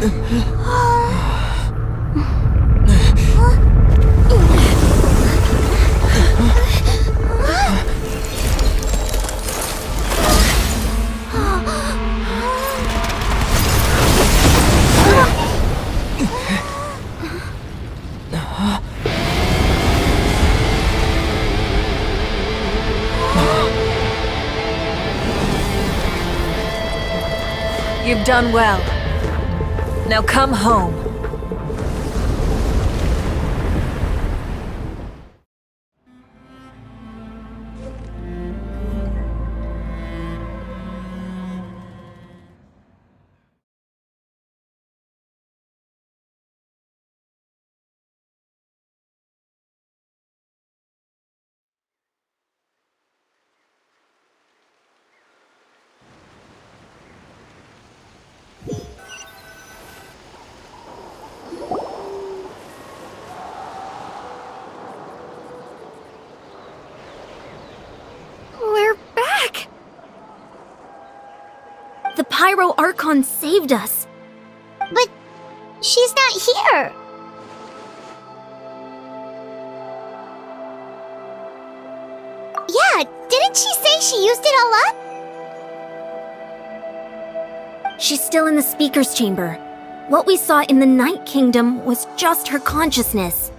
You've done well. Now come home. We're back! The Pyro Archon saved us. But she's not here. Yeah, didn't she say she used it all up? She's still in the speaker's chamber. What we saw in the Night Kingdom was just her consciousness.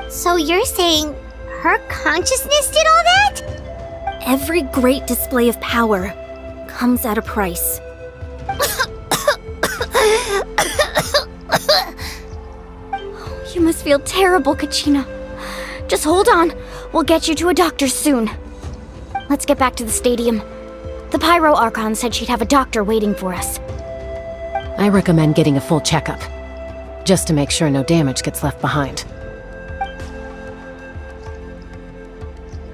So you're saying her consciousness did all that? Every great display of power comes at a price. You must feel terrible, Kachina. Just hold on. We'll get you to a doctor soon. Let's get back to the stadium. The Pyro Archon said she'd have a doctor waiting for us. I recommend getting a full checkup, just to make sure no damage gets left behind.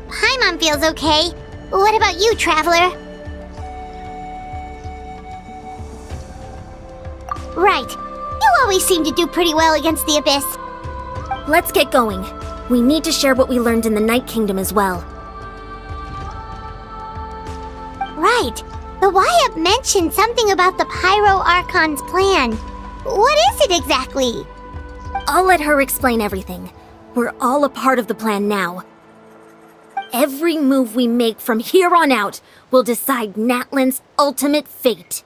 Paimon feels okay. What about you, Traveler? Right. You always seem to do pretty well against the Abyss. Let's get going. We need to share what we learned in the Night Kingdom as well. Right. The Wyatt mentioned something about the Pyro Archon's plan. What is it exactly? I'll let her explain everything. We're all a part of the plan now. Every move we make from here on out will decide Natlan's ultimate fate.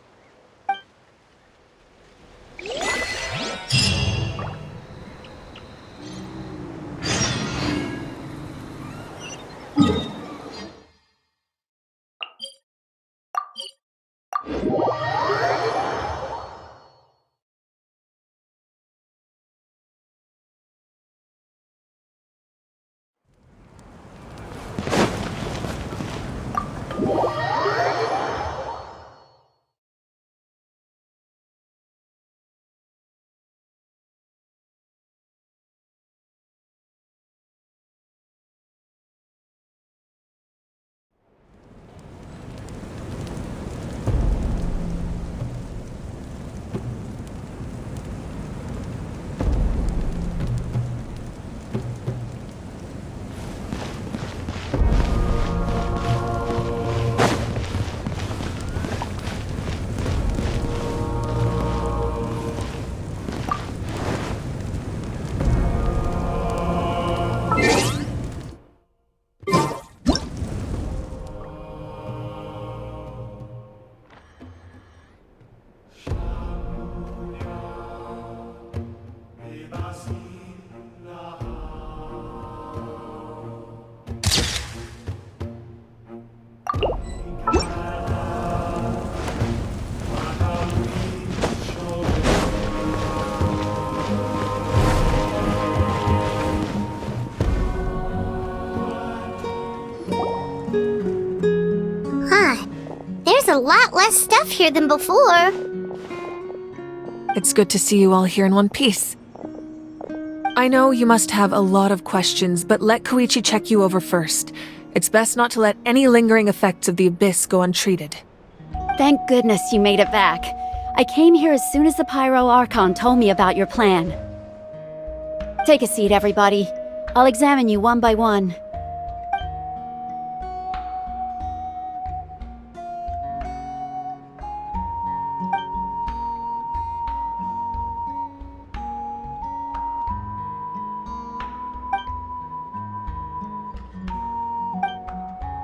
There's a lot less stuff here than before. It's good to see you all here in one piece. I know you must have a lot of questions, but let Koichi check you over first. It's best not to let any lingering effects of the Abyss go untreated. Thank goodness you made it back. I came here as soon as the Pyro Archon told me about your plan. Take a seat, everybody. I'll examine you one by one.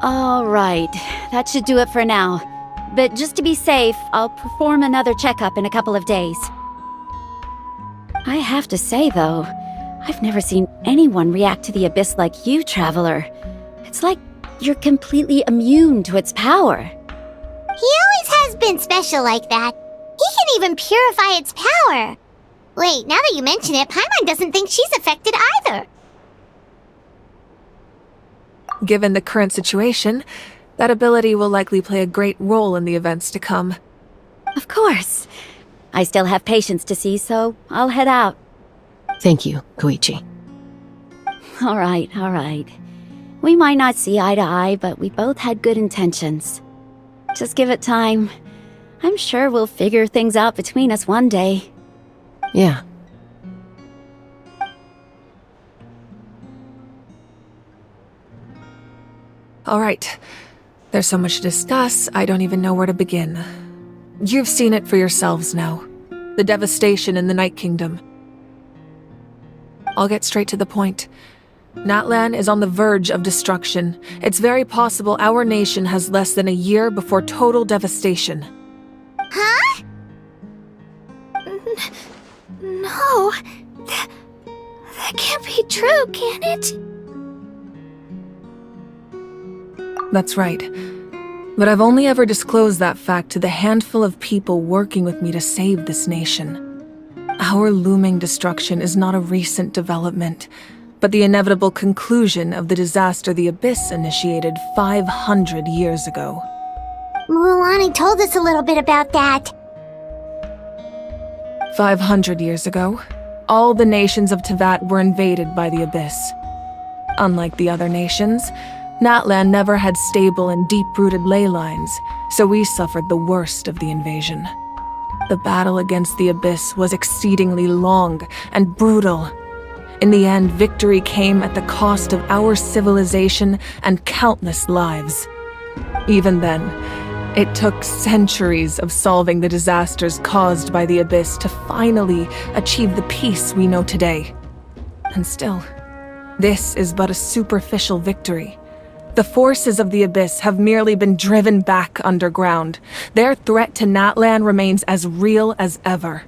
All right, that should do it for now. But just to be safe, I'll perform another checkup in a couple of days. I have to say, though, I've never seen anyone react to the Abyss like you, Traveler. It's like you're completely immune to its power. He always has been special like that. He can even purify its power. Wait, now that you mention it, Paimon doesn't think she's affected either. Given the current situation, that ability will likely play a great role in the events to come. Of course. I still have patients to see, so I'll head out. Thank you, Koichi. All right. We might not see eye to eye, but we both had good intentions. Just give it time. I'm sure we'll figure things out between us one day. Yeah. All right. There's so much to discuss, I don't even know where to begin. You've seen it for yourselves now. The devastation in the Night Kingdom. I'll get straight to the point. Natlan is on the verge of destruction. It's very possible our nation has less than a year before total devastation. Huh? No. That can't be true, can it? That's right. But I've only ever disclosed that fact to the handful of people working with me to save this nation. Our looming destruction is not a recent development, but the inevitable conclusion of the disaster the Abyss initiated 500 years ago. Mualani told us a little bit about that. 500 years ago, all the nations of Teyvat were invaded by the Abyss. Unlike the other nations, Natlan never had stable and deep-rooted ley lines, so we suffered the worst of the invasion. The battle against the Abyss was exceedingly long and brutal. In the end, victory came at the cost of our civilization and countless lives. Even then, it took centuries of solving the disasters caused by the Abyss to finally achieve the peace we know today. And still, this is but a superficial victory. The forces of the Abyss have merely been driven back underground. Their threat to Natlan remains as real as ever.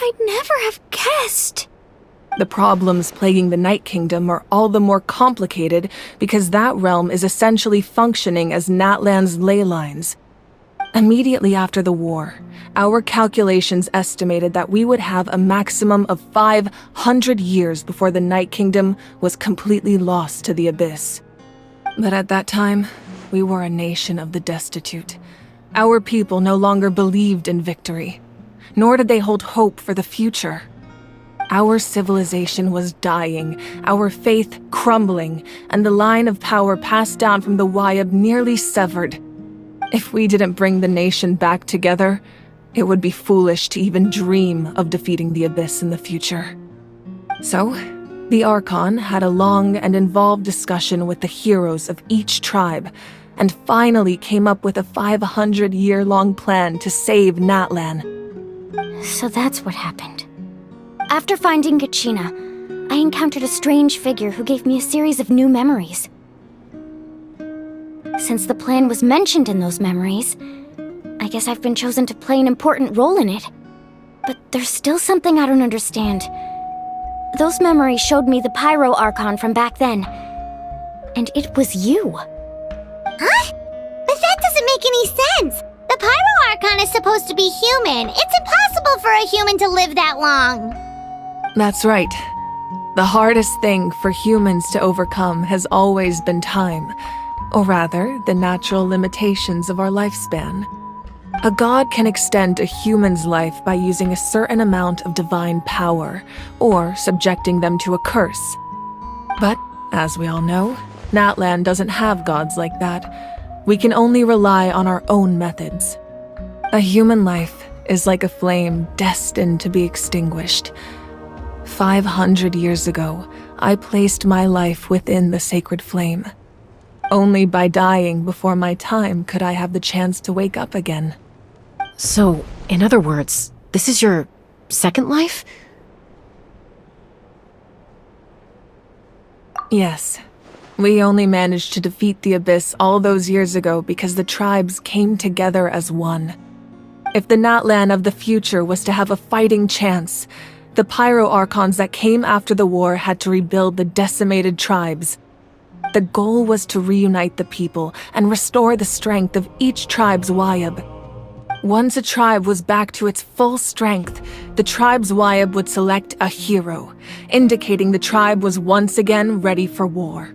I'd never have guessed. The problems plaguing the Night Kingdom are all the more complicated because that realm is essentially functioning as Natlan's ley lines. Immediately after the war, our calculations estimated that we would have a maximum of 500 years before the Night Kingdom was completely lost to the Abyss. But at that time, we were a nation of the destitute. Our people no longer believed in victory, nor did they hold hope for the future. Our civilization was dying, our faith crumbling, and the line of power passed down from the Wayab nearly severed. If we didn't bring the nation back together, it would be foolish to even dream of defeating the Abyss in the future. So, the Archon had a long and involved discussion with the heroes of each tribe, and finally came up with a 500-year-long plan to save Natlan. So that's what happened. After finding Kachina, I encountered a strange figure who gave me a series of new memories. Since the plan was mentioned in those memories, I guess I've been chosen to play an important role in it. But there's still something I don't understand. Those memories showed me the Pyro Archon from back then. And it was you. Huh? But that doesn't make any sense! The Pyro Archon is supposed to be human. It's impossible for a human to live that long. That's right. The hardest thing for humans to overcome has always been time, or rather, the natural limitations of our lifespan. A god can extend a human's life by using a certain amount of divine power, or subjecting them to a curse. But, as we all know, Natlan doesn't have gods like that. We can only rely on our own methods. A human life is like a flame destined to be extinguished. 500 years ago, I placed my life within the sacred flame. Only by dying before my time could I have the chance to wake up again. So, in other words, this is your second life? Yes. We only managed to defeat the Abyss all those years ago because the tribes came together as one. If the Natlan of the future was to have a fighting chance, the Pyro Archons that came after the war had to rebuild the decimated tribes. The goal was to reunite the people and restore the strength of each tribe's Wayab. Once a tribe was back to its full strength, the tribe's Wayab would select a hero, indicating the tribe was once again ready for war.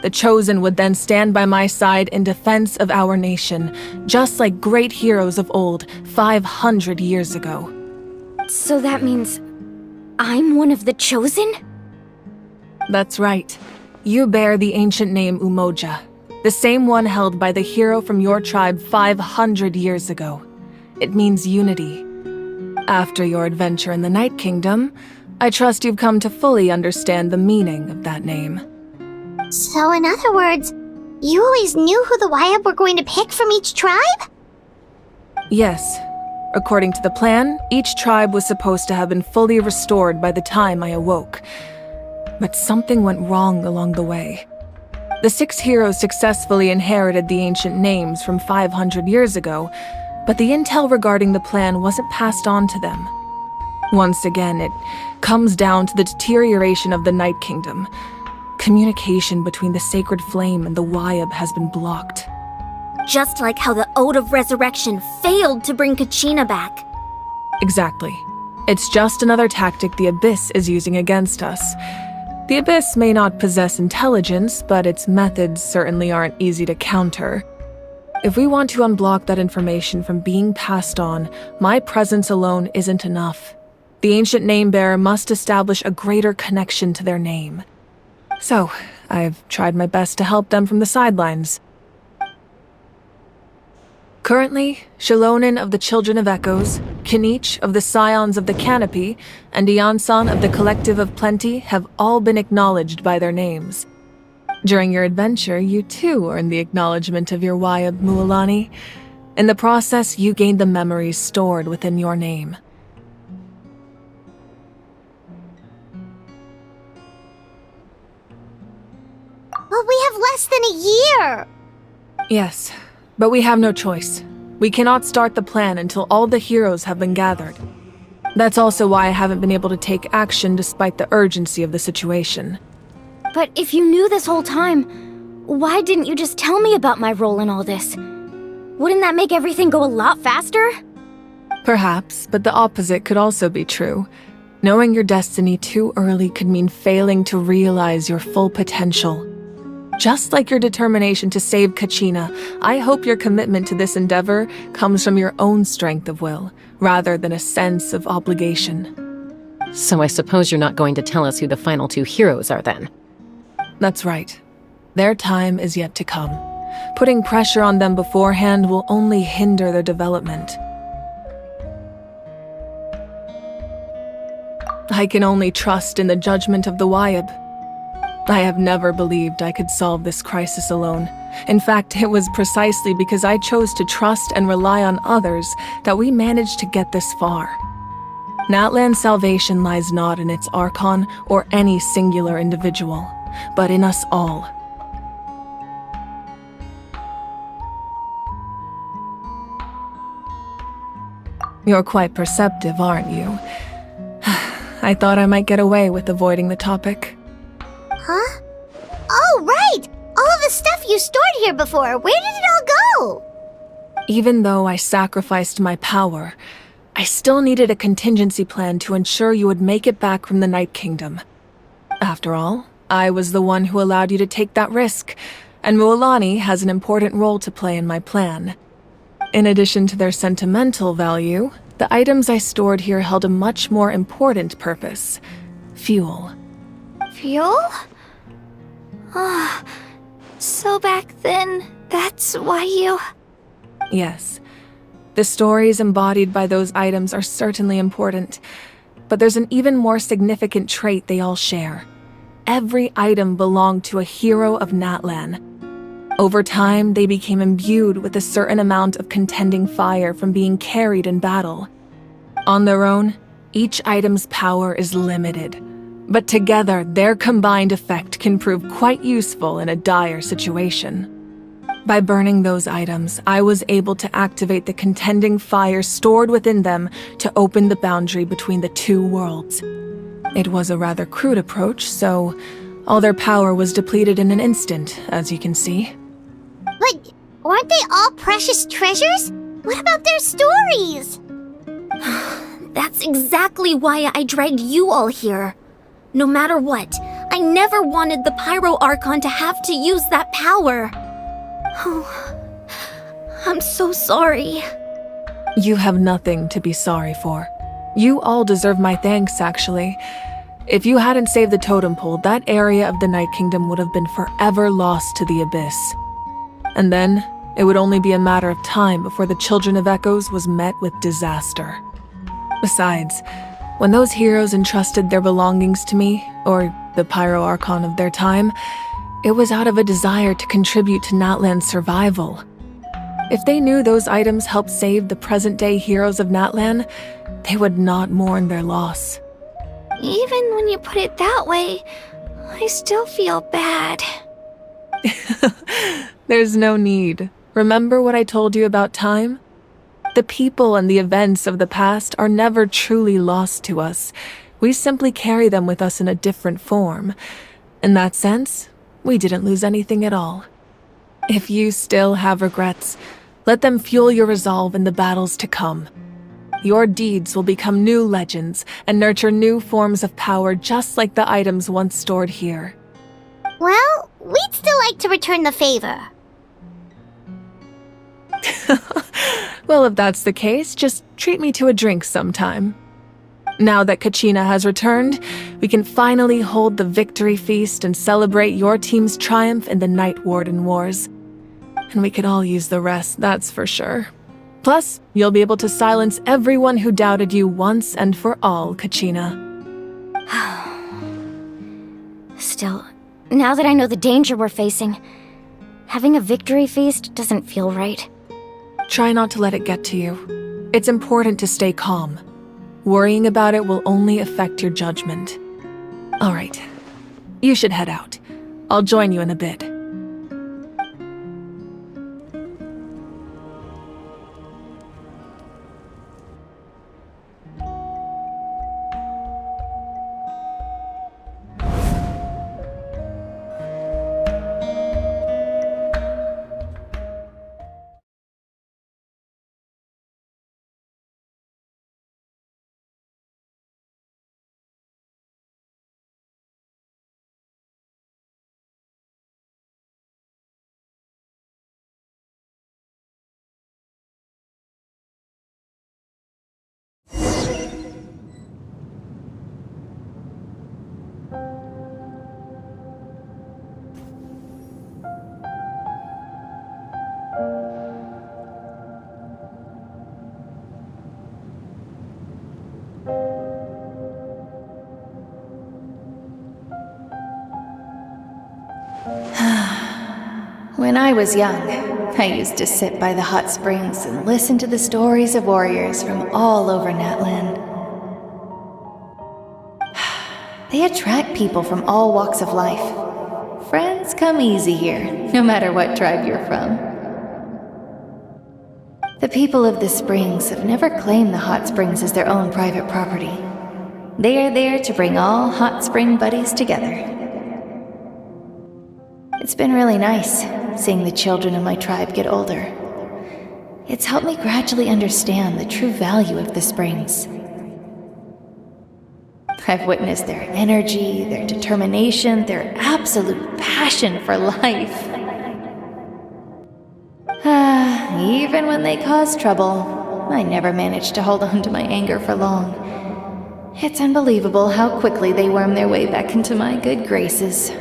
The Chosen would then stand by my side in defense of our nation, just like great heroes of old 500 years ago. So that means I'm one of the Chosen? That's right. You bear the ancient name Umoja, the same one held by the hero from your tribe 500 years ago. It means unity. After your adventure in the Night Kingdom, I trust you've come to fully understand the meaning of that name. So in other words, you always knew who the Wayab were going to pick from each tribe? Yes. According to the plan, each tribe was supposed to have been fully restored by the time I awoke. But something went wrong along the way. The 6 heroes successfully inherited the ancient names from 500 years ago, but the intel regarding the plan wasn't passed on to them. Once again, it comes down to the deterioration of the Night Kingdom. Communication between the Sacred Flame and the Wayab has been blocked. Just like how the Ode of Resurrection failed to bring Kachina back. Exactly. It's just another tactic the Abyss is using against us. The Abyss may not possess intelligence, but its methods certainly aren't easy to counter. If we want to unblock that information from being passed on, my presence alone isn't enough. The ancient name-bearer must establish a greater connection to their name. So, I've tried my best to help them from the sidelines. Currently, Shalonin of the Children of Echoes, Kinich of the Scions of the Canopy, and Iansan of the Collective of Plenty have all been acknowledged by their names. During your adventure, you too earned the acknowledgement of your Wayab, Mualani. In the process, you gained the memories stored within your name. But we have less than a year! Yes, but we have no choice. We cannot start the plan until all the heroes have been gathered. That's also why I haven't been able to take action despite the urgency of the situation. But if you knew this whole time, why didn't you just tell me about my role in all this? Wouldn't that make everything go a lot faster? Perhaps, but the opposite could also be true. Knowing your destiny too early could mean failing to realize your full potential. Just like your determination to save Kachina, I hope your commitment to this endeavor comes from your own strength of will, rather than a sense of obligation. So I suppose you're not going to tell us who the final 2 heroes are then? That's right. Their time is yet to come. Putting pressure on them beforehand will only hinder their development. I can only trust in the judgment of the Wayab. I have never believed I could solve this crisis alone. In fact, it was precisely because I chose to trust and rely on others that we managed to get this far. Natlan's salvation lies not in its Archon or any singular individual, but in us all. You're quite perceptive, aren't you? I thought I might get away with avoiding the topic. Huh? Oh, right! All of the stuff you stored here before, where did it all go? Even though I sacrificed my power, I still needed a contingency plan to ensure you would make it back from the Night Kingdom. After all, I was the one who allowed you to take that risk, and Mualani has an important role to play in my plan. In addition to their sentimental value, the items I stored here held a much more important purpose: fuel. Fuel? Ah, so back then, that's why you... Yes. The stories embodied by those items are certainly important, but there's an even more significant trait they all share. Every item belonged to a hero of Natlan. Over time, they became imbued with a certain amount of contending fire from being carried in battle. On their own, each item's power is limited, But together, their combined effect can prove quite useful in a dire situation. By burning those items, I was able to activate the contending fire stored within them to open the boundary between the two worlds. It was a rather crude approach, so all their power was depleted in an instant, as you can see. But aren't they all precious treasures? What about their stories? That's exactly why I dragged you all here. No matter what, I never wanted the Pyro Archon to have to use that power. Oh, I'm so sorry. You have nothing to be sorry for. You all deserve my thanks, actually. If you hadn't saved the totem pole, that area of the Night Kingdom would have been forever lost to the abyss. And then, it would only be a matter of time before the Children of Echoes was met with disaster. Besides, when those heroes entrusted their belongings to me, or the Pyro Archon of their time, it was out of a desire to contribute to Natlan's survival. If they knew those items helped save the present-day heroes of Natlan, they would not mourn their loss. Even when you put it that way, I still feel bad. There's no need. Remember what I told you about time? The people and the events of the past are never truly lost to us. We simply carry them with us in a different form. In that sense, we didn't lose anything at all. If you still have regrets, let them fuel your resolve in the battles to come. Your deeds will become new legends and nurture new forms of power just like the items once stored here. Well, we'd still like to return the favor. Well, if that's the case, just treat me to a drink sometime. Now that Kachina has returned, we can finally hold the victory feast and celebrate your team's triumph in the Night Warden Wars. And we could all use the rest, that's for sure. Plus, you'll be able to silence everyone who doubted you once and for all, Kachina. Still, now that I know the danger we're facing, having a victory feast doesn't feel right. Try not to let it get to you. It's important to stay calm. Worrying about it will only affect your judgment. All right, you should head out. I'll join you in a bit. When I was young, I used to sit by the hot springs and listen to the stories of warriors from all over Natlan. They attract people from all walks of life. Friends come easy here, no matter what tribe you're from. The people of the springs have never claimed the hot springs as their own private property. They are there to bring all hot spring buddies together. It's been really nice, seeing the children of my tribe get older. It's helped me gradually understand the true value of the springs. I've witnessed their energy, their determination, their absolute passion for life. Even when they cause trouble, I never managed to hold on to my anger for long. It's unbelievable how quickly they worm their way back into my good graces.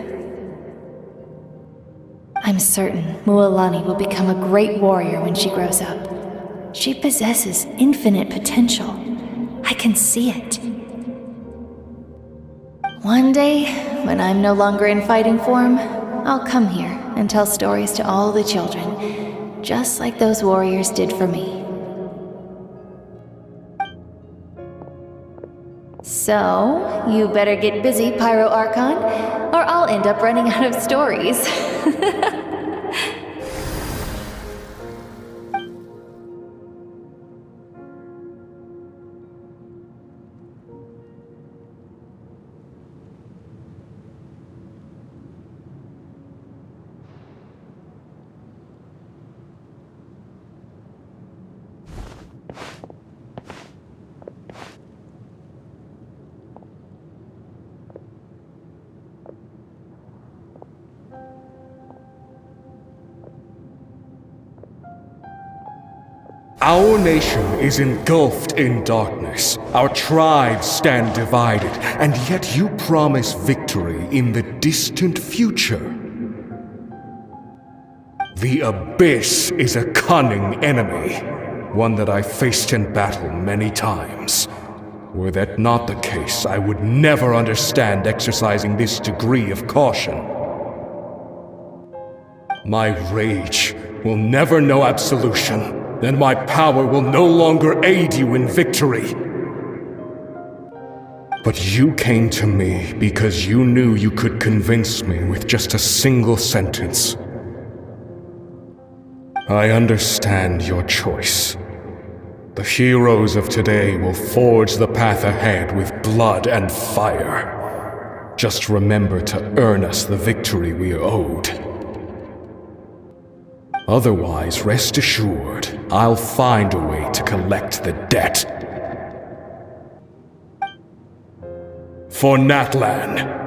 I'm certain Mualani will become a great warrior when she grows up. She possesses infinite potential. I can see it. One day, when I'm no longer in fighting form, I'll come here and tell stories to all the children, just like those warriors did for me. So, you better get busy, Pyro Archon, or I'll end up running out of stories. Our nation is engulfed in darkness. Our tribes stand divided, and yet you promise victory in the distant future. The Abyss is a cunning enemy, one that I faced in battle many times. Were that not the case, I would never understand exercising this degree of caution. My rage will never know absolution. Then my power will no longer aid you in victory. But you came to me because you knew you could convince me with just a single sentence. I understand your choice. The heroes of today will forge the path ahead with blood and fire. Just remember to earn us the victory we are owed. Otherwise, rest assured, I'll find a way to collect the debt. For Natlan.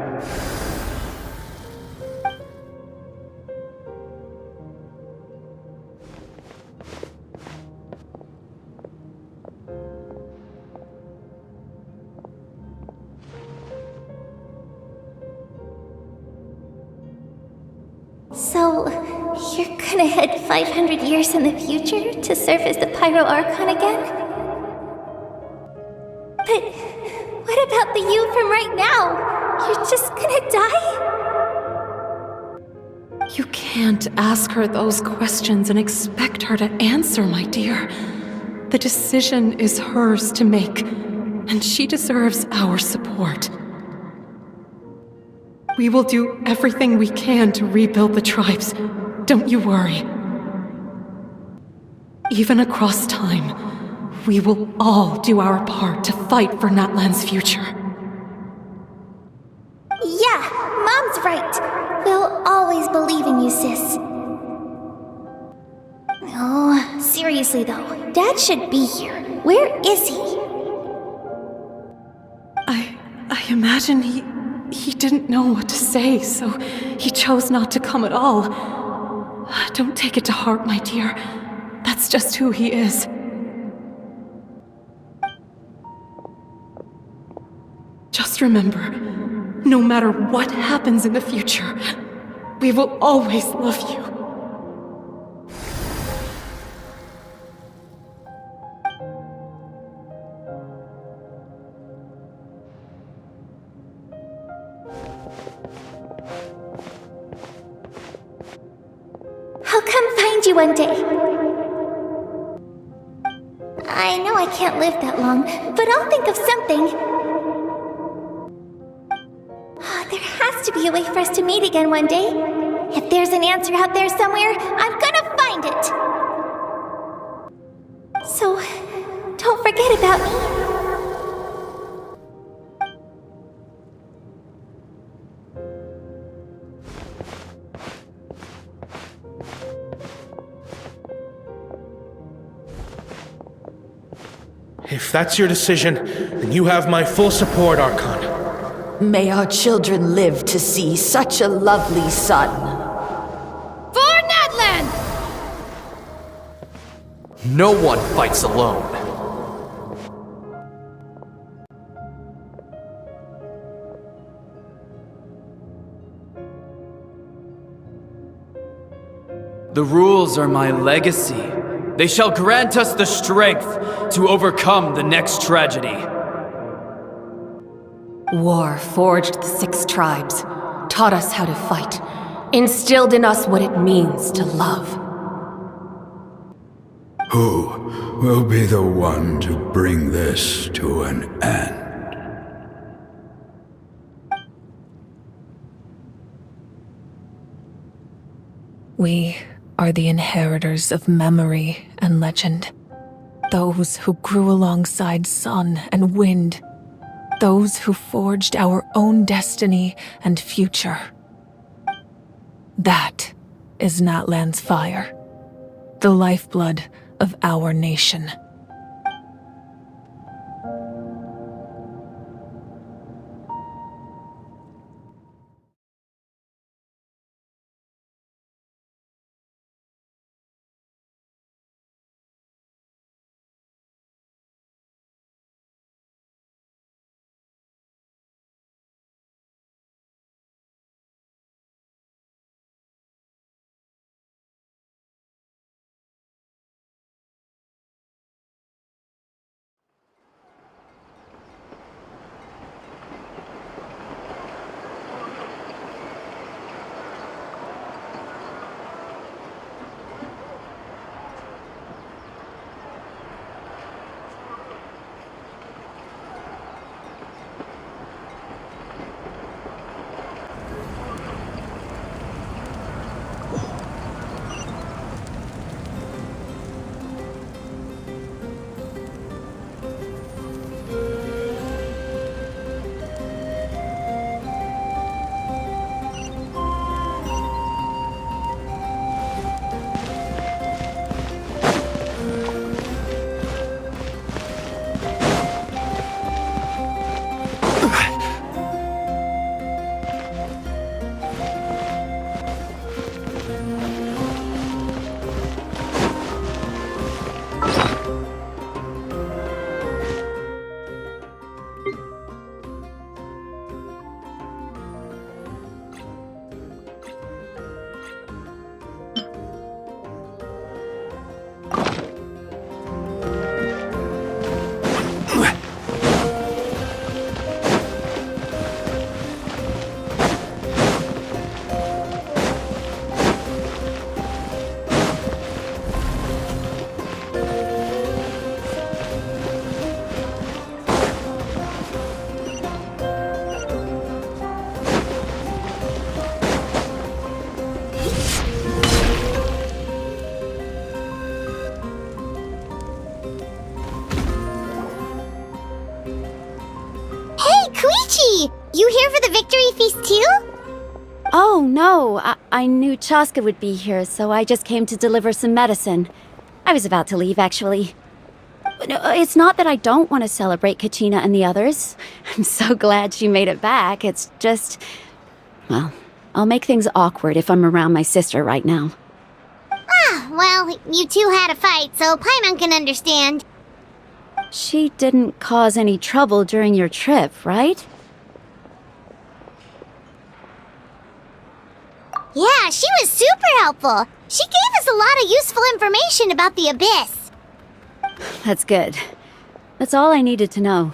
So, you're gonna head 500 years in the future to serve as the Pyro Archon again? But what about the you from right now? You're just gonna die? You can't ask her those questions and expect her to answer, my dear. The decision is hers to make, and she deserves our support. We will do everything we can to rebuild the tribes. Don't you worry. Even across time, we will all do our part to fight for Natlan's future. Yeah, Mom's right. We'll always believe in you, sis. Oh, seriously though, Dad should be here. Where is he? I imagine he didn't know what to say, so he chose not to come at all. Don't take it to heart, my dear. That's just who he is. Just remember, no matter what happens in the future, we will always love you. I'll come find you one day. I know I can't live that long, but I'll think of something. There has to be a way for us to meet again one day. If there's an answer out there somewhere, I'm gonna find it. So, don't forget about me. If that's your decision, then you have my full support, Archon. May our children live to see such a lovely son. For Natlan! No one fights alone. The rules are my legacy. They shall grant us the strength to overcome the next tragedy. War forged the 6 tribes, taught us how to fight, instilled in us what it means to love. Who will be the one to bring this to an end? We are the inheritors of memory and legend. Those who grew alongside sun and wind. Those who forged our own destiny and future. That is Natlan's fire. The lifeblood of our nation. You here for the victory feast too? Oh, no. I knew Chaska would be here, so I just came to deliver some medicine. I was about to leave, actually. No, it's not that I don't want to celebrate Kachina and the others. I'm so glad she made it back. It's just... well, I'll make things awkward if I'm around my sister right now. Ah, well, you two had a fight, so Paimon can understand. She didn't cause any trouble during your trip, right? Yeah, she was super helpful. She gave us a lot of useful information about the Abyss. That's good. That's all I needed to know.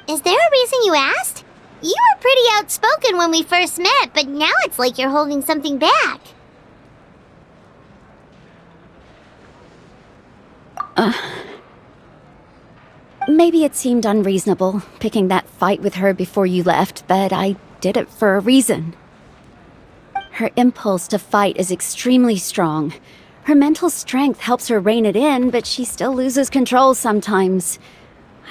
Is there a reason you asked? You were pretty outspoken when we first met, but now it's like you're holding something back. Maybe it seemed unreasonable, picking that fight with her before you left, but I did it for a reason. Her impulse to fight is extremely strong. Her mental strength helps her rein it in, but she still loses control sometimes.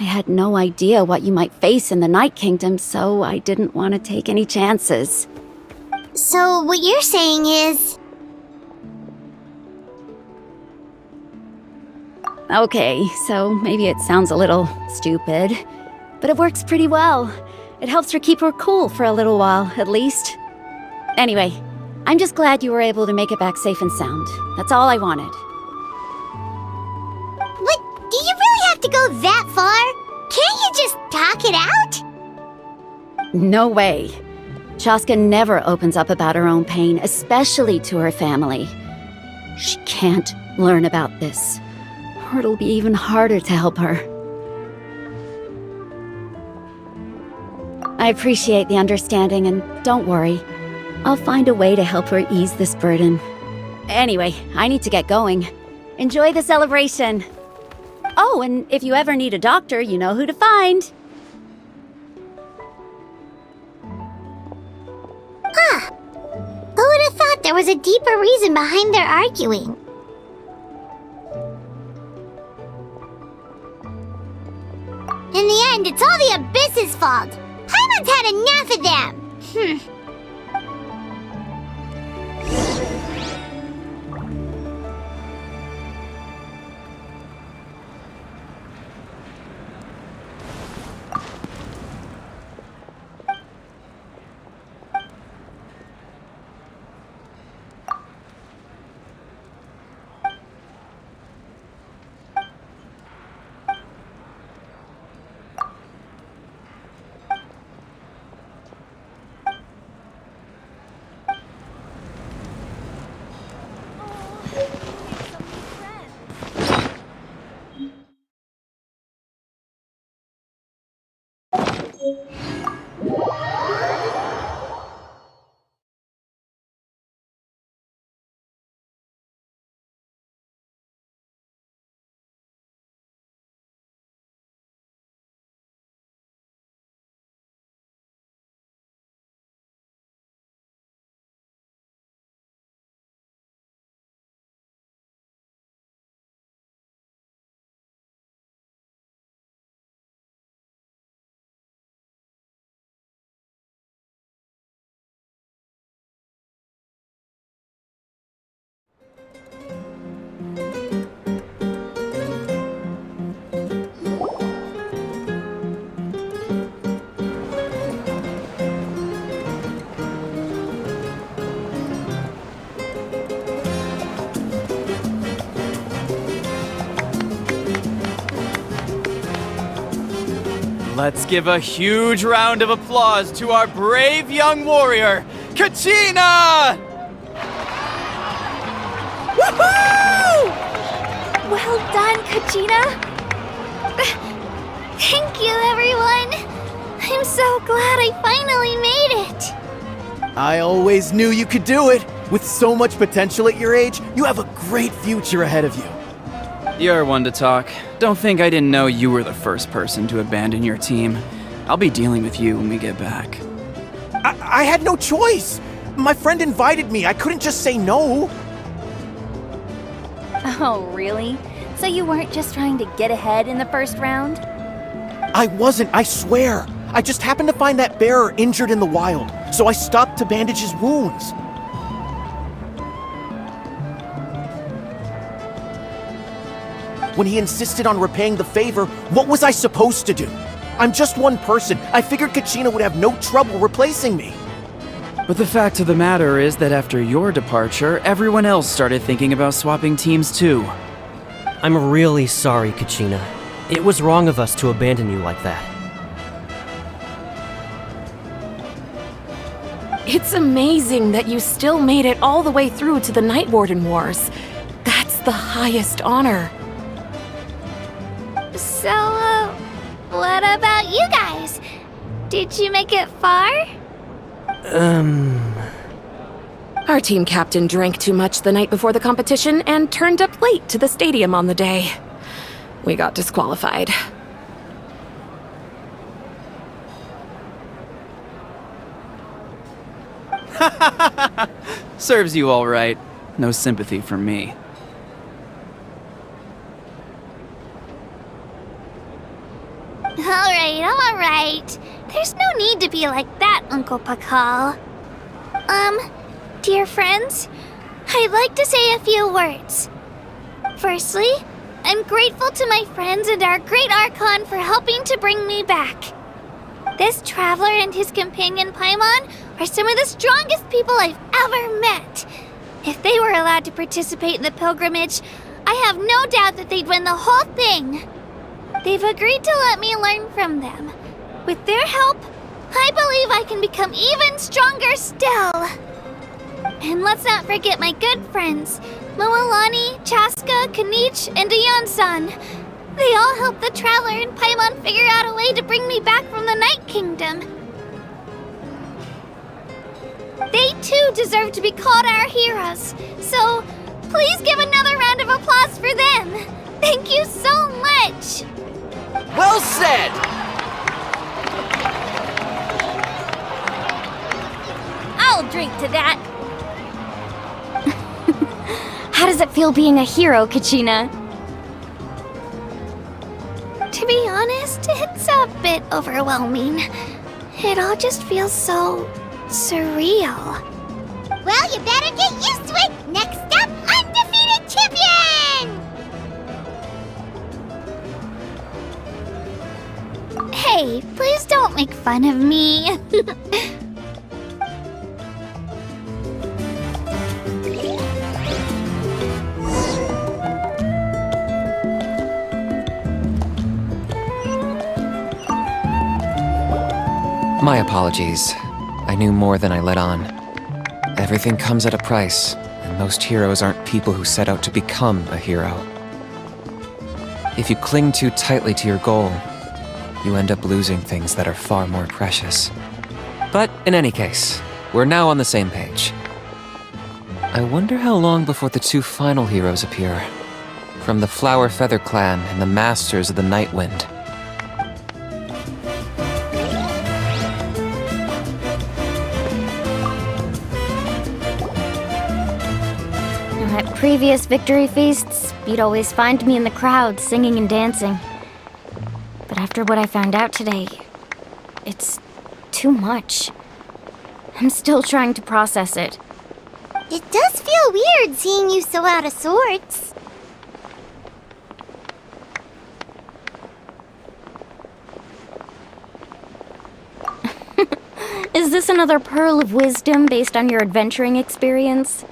I had no idea what you might face in the Night Kingdom, so I didn't want to take any chances. So what you're saying is... Okay, so maybe it sounds a little stupid, but it works pretty well. It helps her keep her cool for a little while, at least. Anyway, I'm just glad you were able to make it back safe and sound. That's all I wanted. But do you really have to go that far? Can't you just talk it out? No way. Chaska never opens up about her own pain, especially to her family. She can't learn about this, or it'll be even harder to help her. I appreciate the understanding, and don't worry. I'll find a way to help her ease this burden. Anyway, I need to get going. Enjoy the celebration. Oh, and if you ever need a doctor, you know who to find. Huh. Who would have thought there was a deeper reason behind their arguing. In the end, it's all the Abyss's fault. Paimon's had enough of them. Let's give a huge round of applause to our brave young warrior, Kachina! Woohoo! Well done, Kachina! Thank you, everyone! I'm so glad I finally made it! I always knew you could do it! With so much potential at your age, you have a great future ahead of you. You're one to talk. Don't think I didn't know you were the first person to abandon your team. I'll be dealing with you when we get back. I had no choice! My friend invited me, I couldn't just say no! Oh, really? So you weren't just trying to get ahead in the first round? I wasn't, I swear! I just happened to find that bearer injured in the wild, so I stopped to bandage his wounds. When he insisted on repaying the favor, what was I supposed to do? I'm just one person. I figured Kachina would have no trouble replacing me. But the fact of the matter is that after your departure, everyone else started thinking about swapping teams too. I'm really sorry, Kachina. It was wrong of us to abandon you like that. It's amazing that you still made it all the way through to the Night Warden Wars. That's the highest honor. So, what about you guys? Did you make it far? Our team captain drank too much the night before the competition and turned up late to the stadium on the day. We got disqualified. Serves you all right. No sympathy from me. Alright. There's no need to be like that, Uncle Pakal. Dear friends, I'd like to say a few words. Firstly, I'm grateful to my friends and our great Archon for helping to bring me back. This traveler and his companion Paimon are some of the strongest people I've ever met. If they were allowed to participate in the pilgrimage, I have no doubt that they'd win the whole thing. They've agreed to let me learn from them. With their help, I believe I can become even stronger still. And let's not forget my good friends, Moalani, Chaska, Kanich, and Ayan-san. They all helped the Traveler and Paimon figure out a way to bring me back from the Night Kingdom. They too deserve to be called our heroes, so please give another round of applause for them. Thank you so much! Well said! I'll drink to that. How does it feel being a hero, Kachina? To be honest, it's a bit overwhelming. It all just feels so surreal. Well, you better get used to it! Next up, undefeated champion! Hey, please don't make fun of me. My apologies. I knew more than I let on. Everything comes at a price, and most heroes aren't people who set out to become a hero. If you cling too tightly to your goal, you end up losing things that are far more precious. But in any case, we're now on the same page. I wonder how long before the two final heroes appear. From the Flower Feather Clan and the Masters of the Night Wind. At previous victory feasts, you'd always find me in the crowd singing and dancing. But after what I found out today, it's too much. I'm still trying to process it. It does feel weird seeing you so out of sorts. Is this another pearl of wisdom based on your adventuring experience?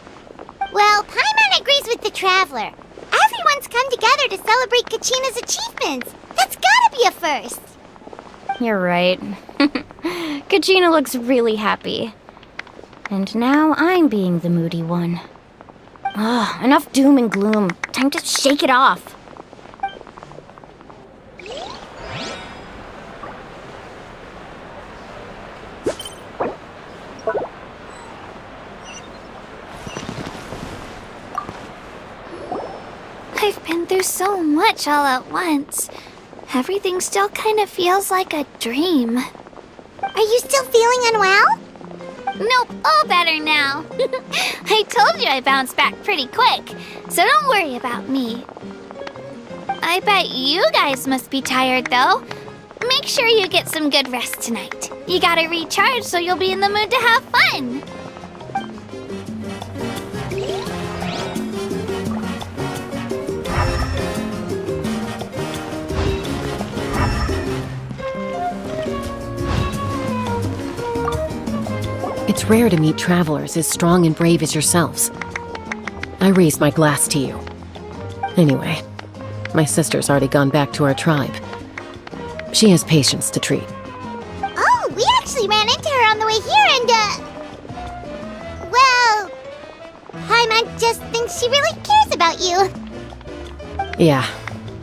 Well, Paimon agrees with the Traveler. Everyone's come together to celebrate Kachina's achievements. That's gotta be a first. You're right. Kachina looks really happy. And now I'm being the moody one. Ugh, enough doom and gloom. Time to shake it off. I've been through so much all at once. Everything still kind of feels like a dream. Are you still feeling unwell? Nope, all better now. I told you I bounced back pretty quick, so don't worry about me. I bet you guys must be tired though. Make sure you get some good rest tonight. You gotta recharge so you'll be in the mood to have fun. It's rare to meet travelers as strong and brave as yourselves. I raise my glass to you. Anyway, my sister's already gone back to our tribe. She has patients to treat. Oh, we actually ran into her on the way here and, well, Paimon just thinks she really cares about you. Yeah,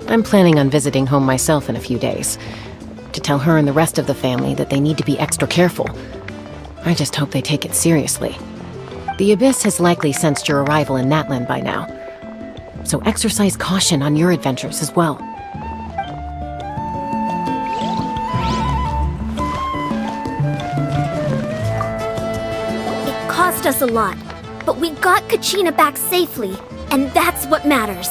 I'm planning on visiting home myself in a few days. To tell her and the rest of the family that they need to be extra careful. I just hope they take it seriously. The Abyss has likely sensed your arrival in Natlan by now. So exercise caution on your adventures as well. It cost us a lot, but we got Kachina back safely, and that's what matters.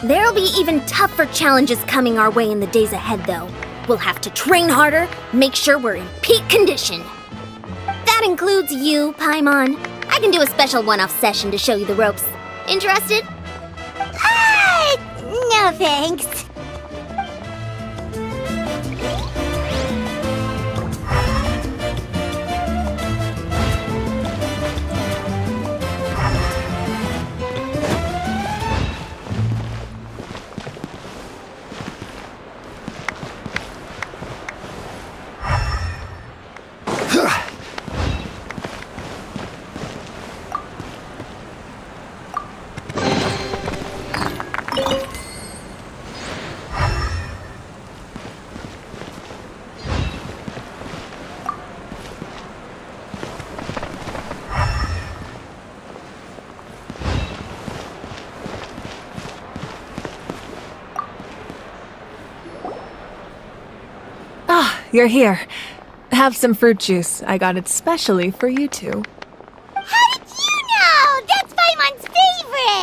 There'll be even tougher challenges coming our way in the days ahead, though. We'll have to train harder, make sure we're in peak condition. That includes you, Paimon. I can do a special one-off session to show you the ropes. Interested? No thanks. You're here. Have some fruit juice. I got it specially for you two. How did you know? That's Paimon's favorite!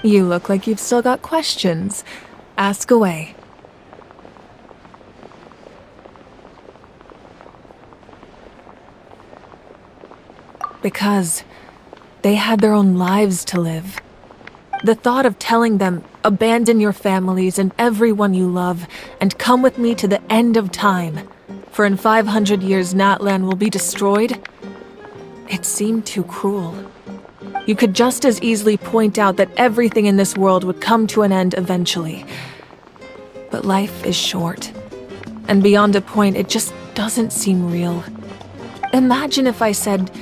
You look like you've still got questions. Ask away. Because they had their own lives to live. The thought of telling them, abandon your families and everyone you love, and come with me to the end of time, for in 500 years Natlan will be destroyed, it seemed too cruel. You could just as easily point out that everything in this world would come to an end eventually. But life is short, and beyond a point, it just doesn't seem real. Imagine if I said,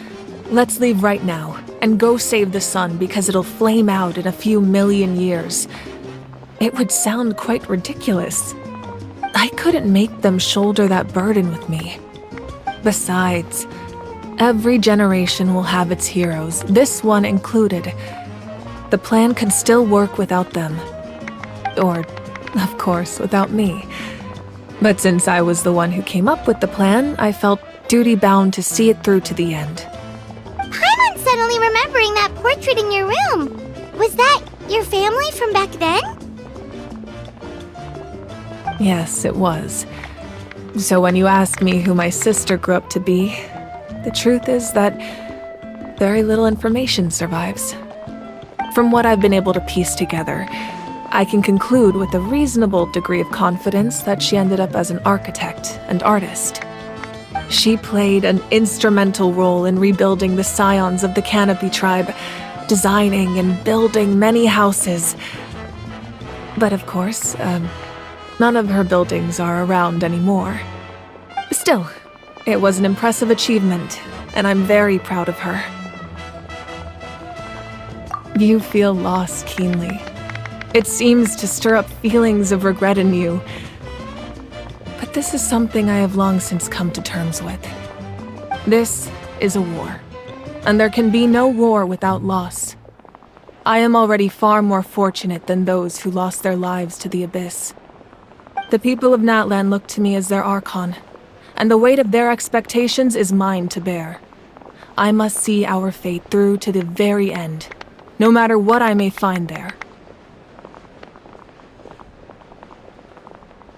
let's leave right now, and go save the sun because it'll flame out in a few million years. It would sound quite ridiculous. I couldn't make them shoulder that burden with me. Besides, every generation will have its heroes, this one included. The plan could still work without them. Or, of course, without me. But since I was the one who came up with the plan, I felt duty-bound to see it through to the end. I'm suddenly remembering that portrait in your room. Was that your family from back then? Yes, it was. So when you ask me who my sister grew up to be, the truth is that very little information survives. From what I've been able to piece together, I can conclude with a reasonable degree of confidence that she ended up as an architect and artist. She played an instrumental role in rebuilding the scions of the Canopy tribe, designing and building many houses. But of course, none of her buildings are around anymore. Still, it was an impressive achievement, and I'm very proud of her. You feel loss keenly. It seems to stir up feelings of regret in you. But this is something I have long since come to terms with. This is a war, and there can be no war without loss. I am already far more fortunate than those who lost their lives to the Abyss. The people of Natlan look to me as their Archon, and the weight of their expectations is mine to bear. I must see our fate through to the very end, no matter what I may find there.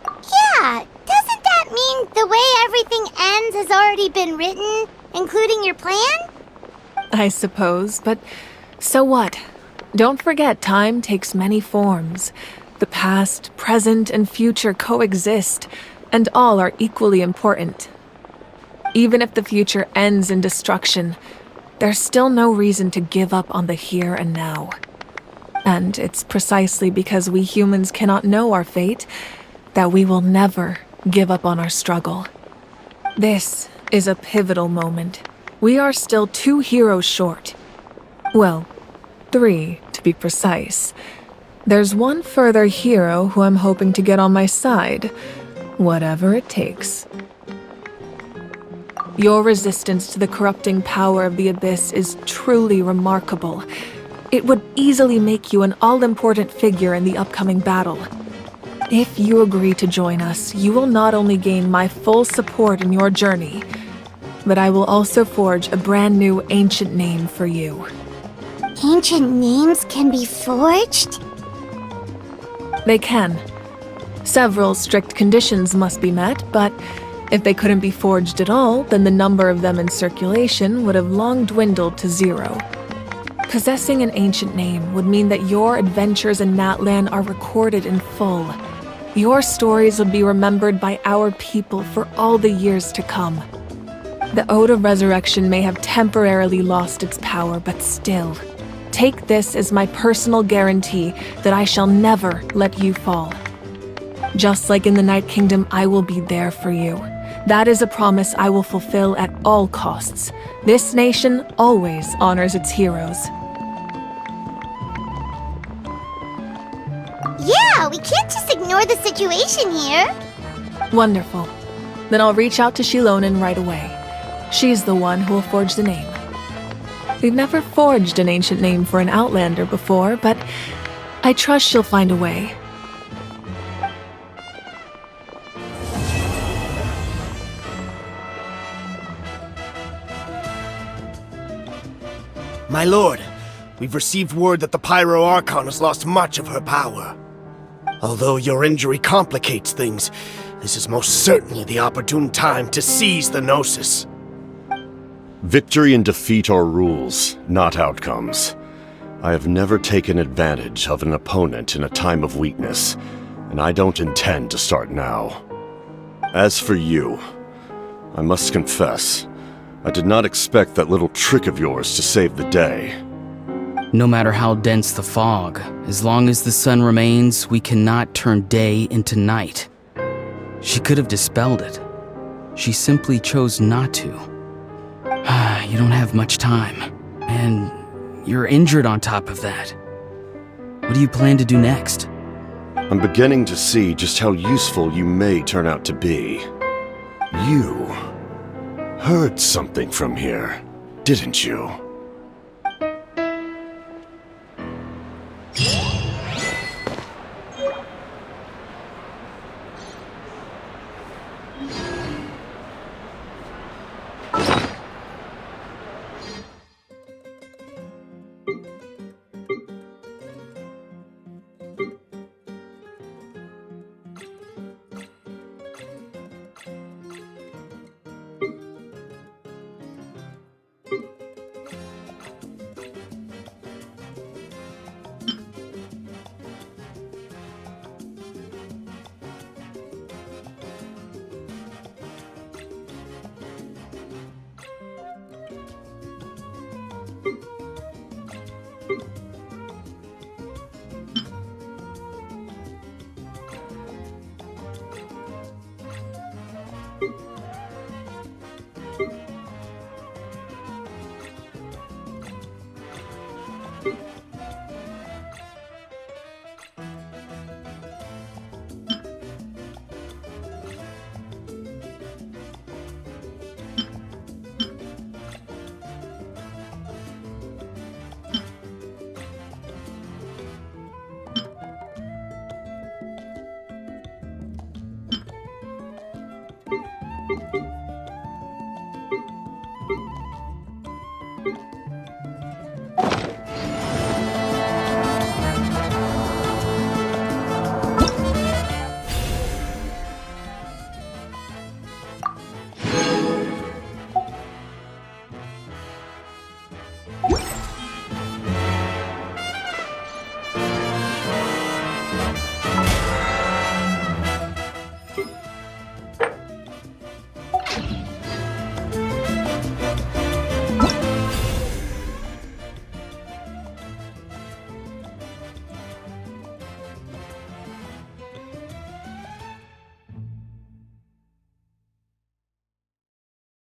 Yeah, doesn't that mean the way everything ends has already been written, including your plan? I suppose, but so what? Don't forget, time takes many forms. The past, present, and future coexist, and all are equally important. Even if the future ends in destruction, there's still no reason to give up on the here and now. And it's precisely because we humans cannot know our fate that we will never give up on our struggle. This is a pivotal moment. We are still 2 heroes short. Well, 3 to be precise. There's one further hero who I'm hoping to get on my side, whatever it takes. Your resistance to the corrupting power of the Abyss is truly remarkable. It would easily make you an all-important figure in the upcoming battle. If you agree to join us, you will not only gain my full support in your journey, but I will also forge a brand new ancient name for you. Ancient names can be forged? They can. Several strict conditions must be met, but if they couldn't be forged at all, then the number of them in circulation would have long dwindled to 0. Possessing an ancient name would mean that your adventures in Natlan are recorded in full. Your stories would be remembered by our people for all the years to come. The Ode of Resurrection may have temporarily lost its power, but still, take this as my personal guarantee that I shall never let you fall. Just like in the Night Kingdom, I will be there for you. That is a promise I will fulfill at all costs. This nation always honors its heroes. Yeah, we can't just ignore the situation here. Wonderful. Then I'll reach out to Shilonen right away. She's the one who will forge the name. We've never forged an ancient name for an Outlander before, but I trust she'll find a way. My lord, We've received word that the Pyro Archon has lost much of her power. Although your injury complicates things, this is most certainly the opportune time to seize the Gnosis. Victory and defeat are rules, not outcomes. I have never taken advantage of an opponent in a time of weakness, and I don't intend to start now. As for you, I must confess, I did not expect that little trick of yours to save the day. No matter how dense the fog, as long as the sun remains, we cannot turn day into night. She could have dispelled it. She simply chose not to. You don't have much time, and you're injured on top of that. What do you plan to do next? I'm beginning to see just how useful you may turn out to be. You heard something from here, didn't you? you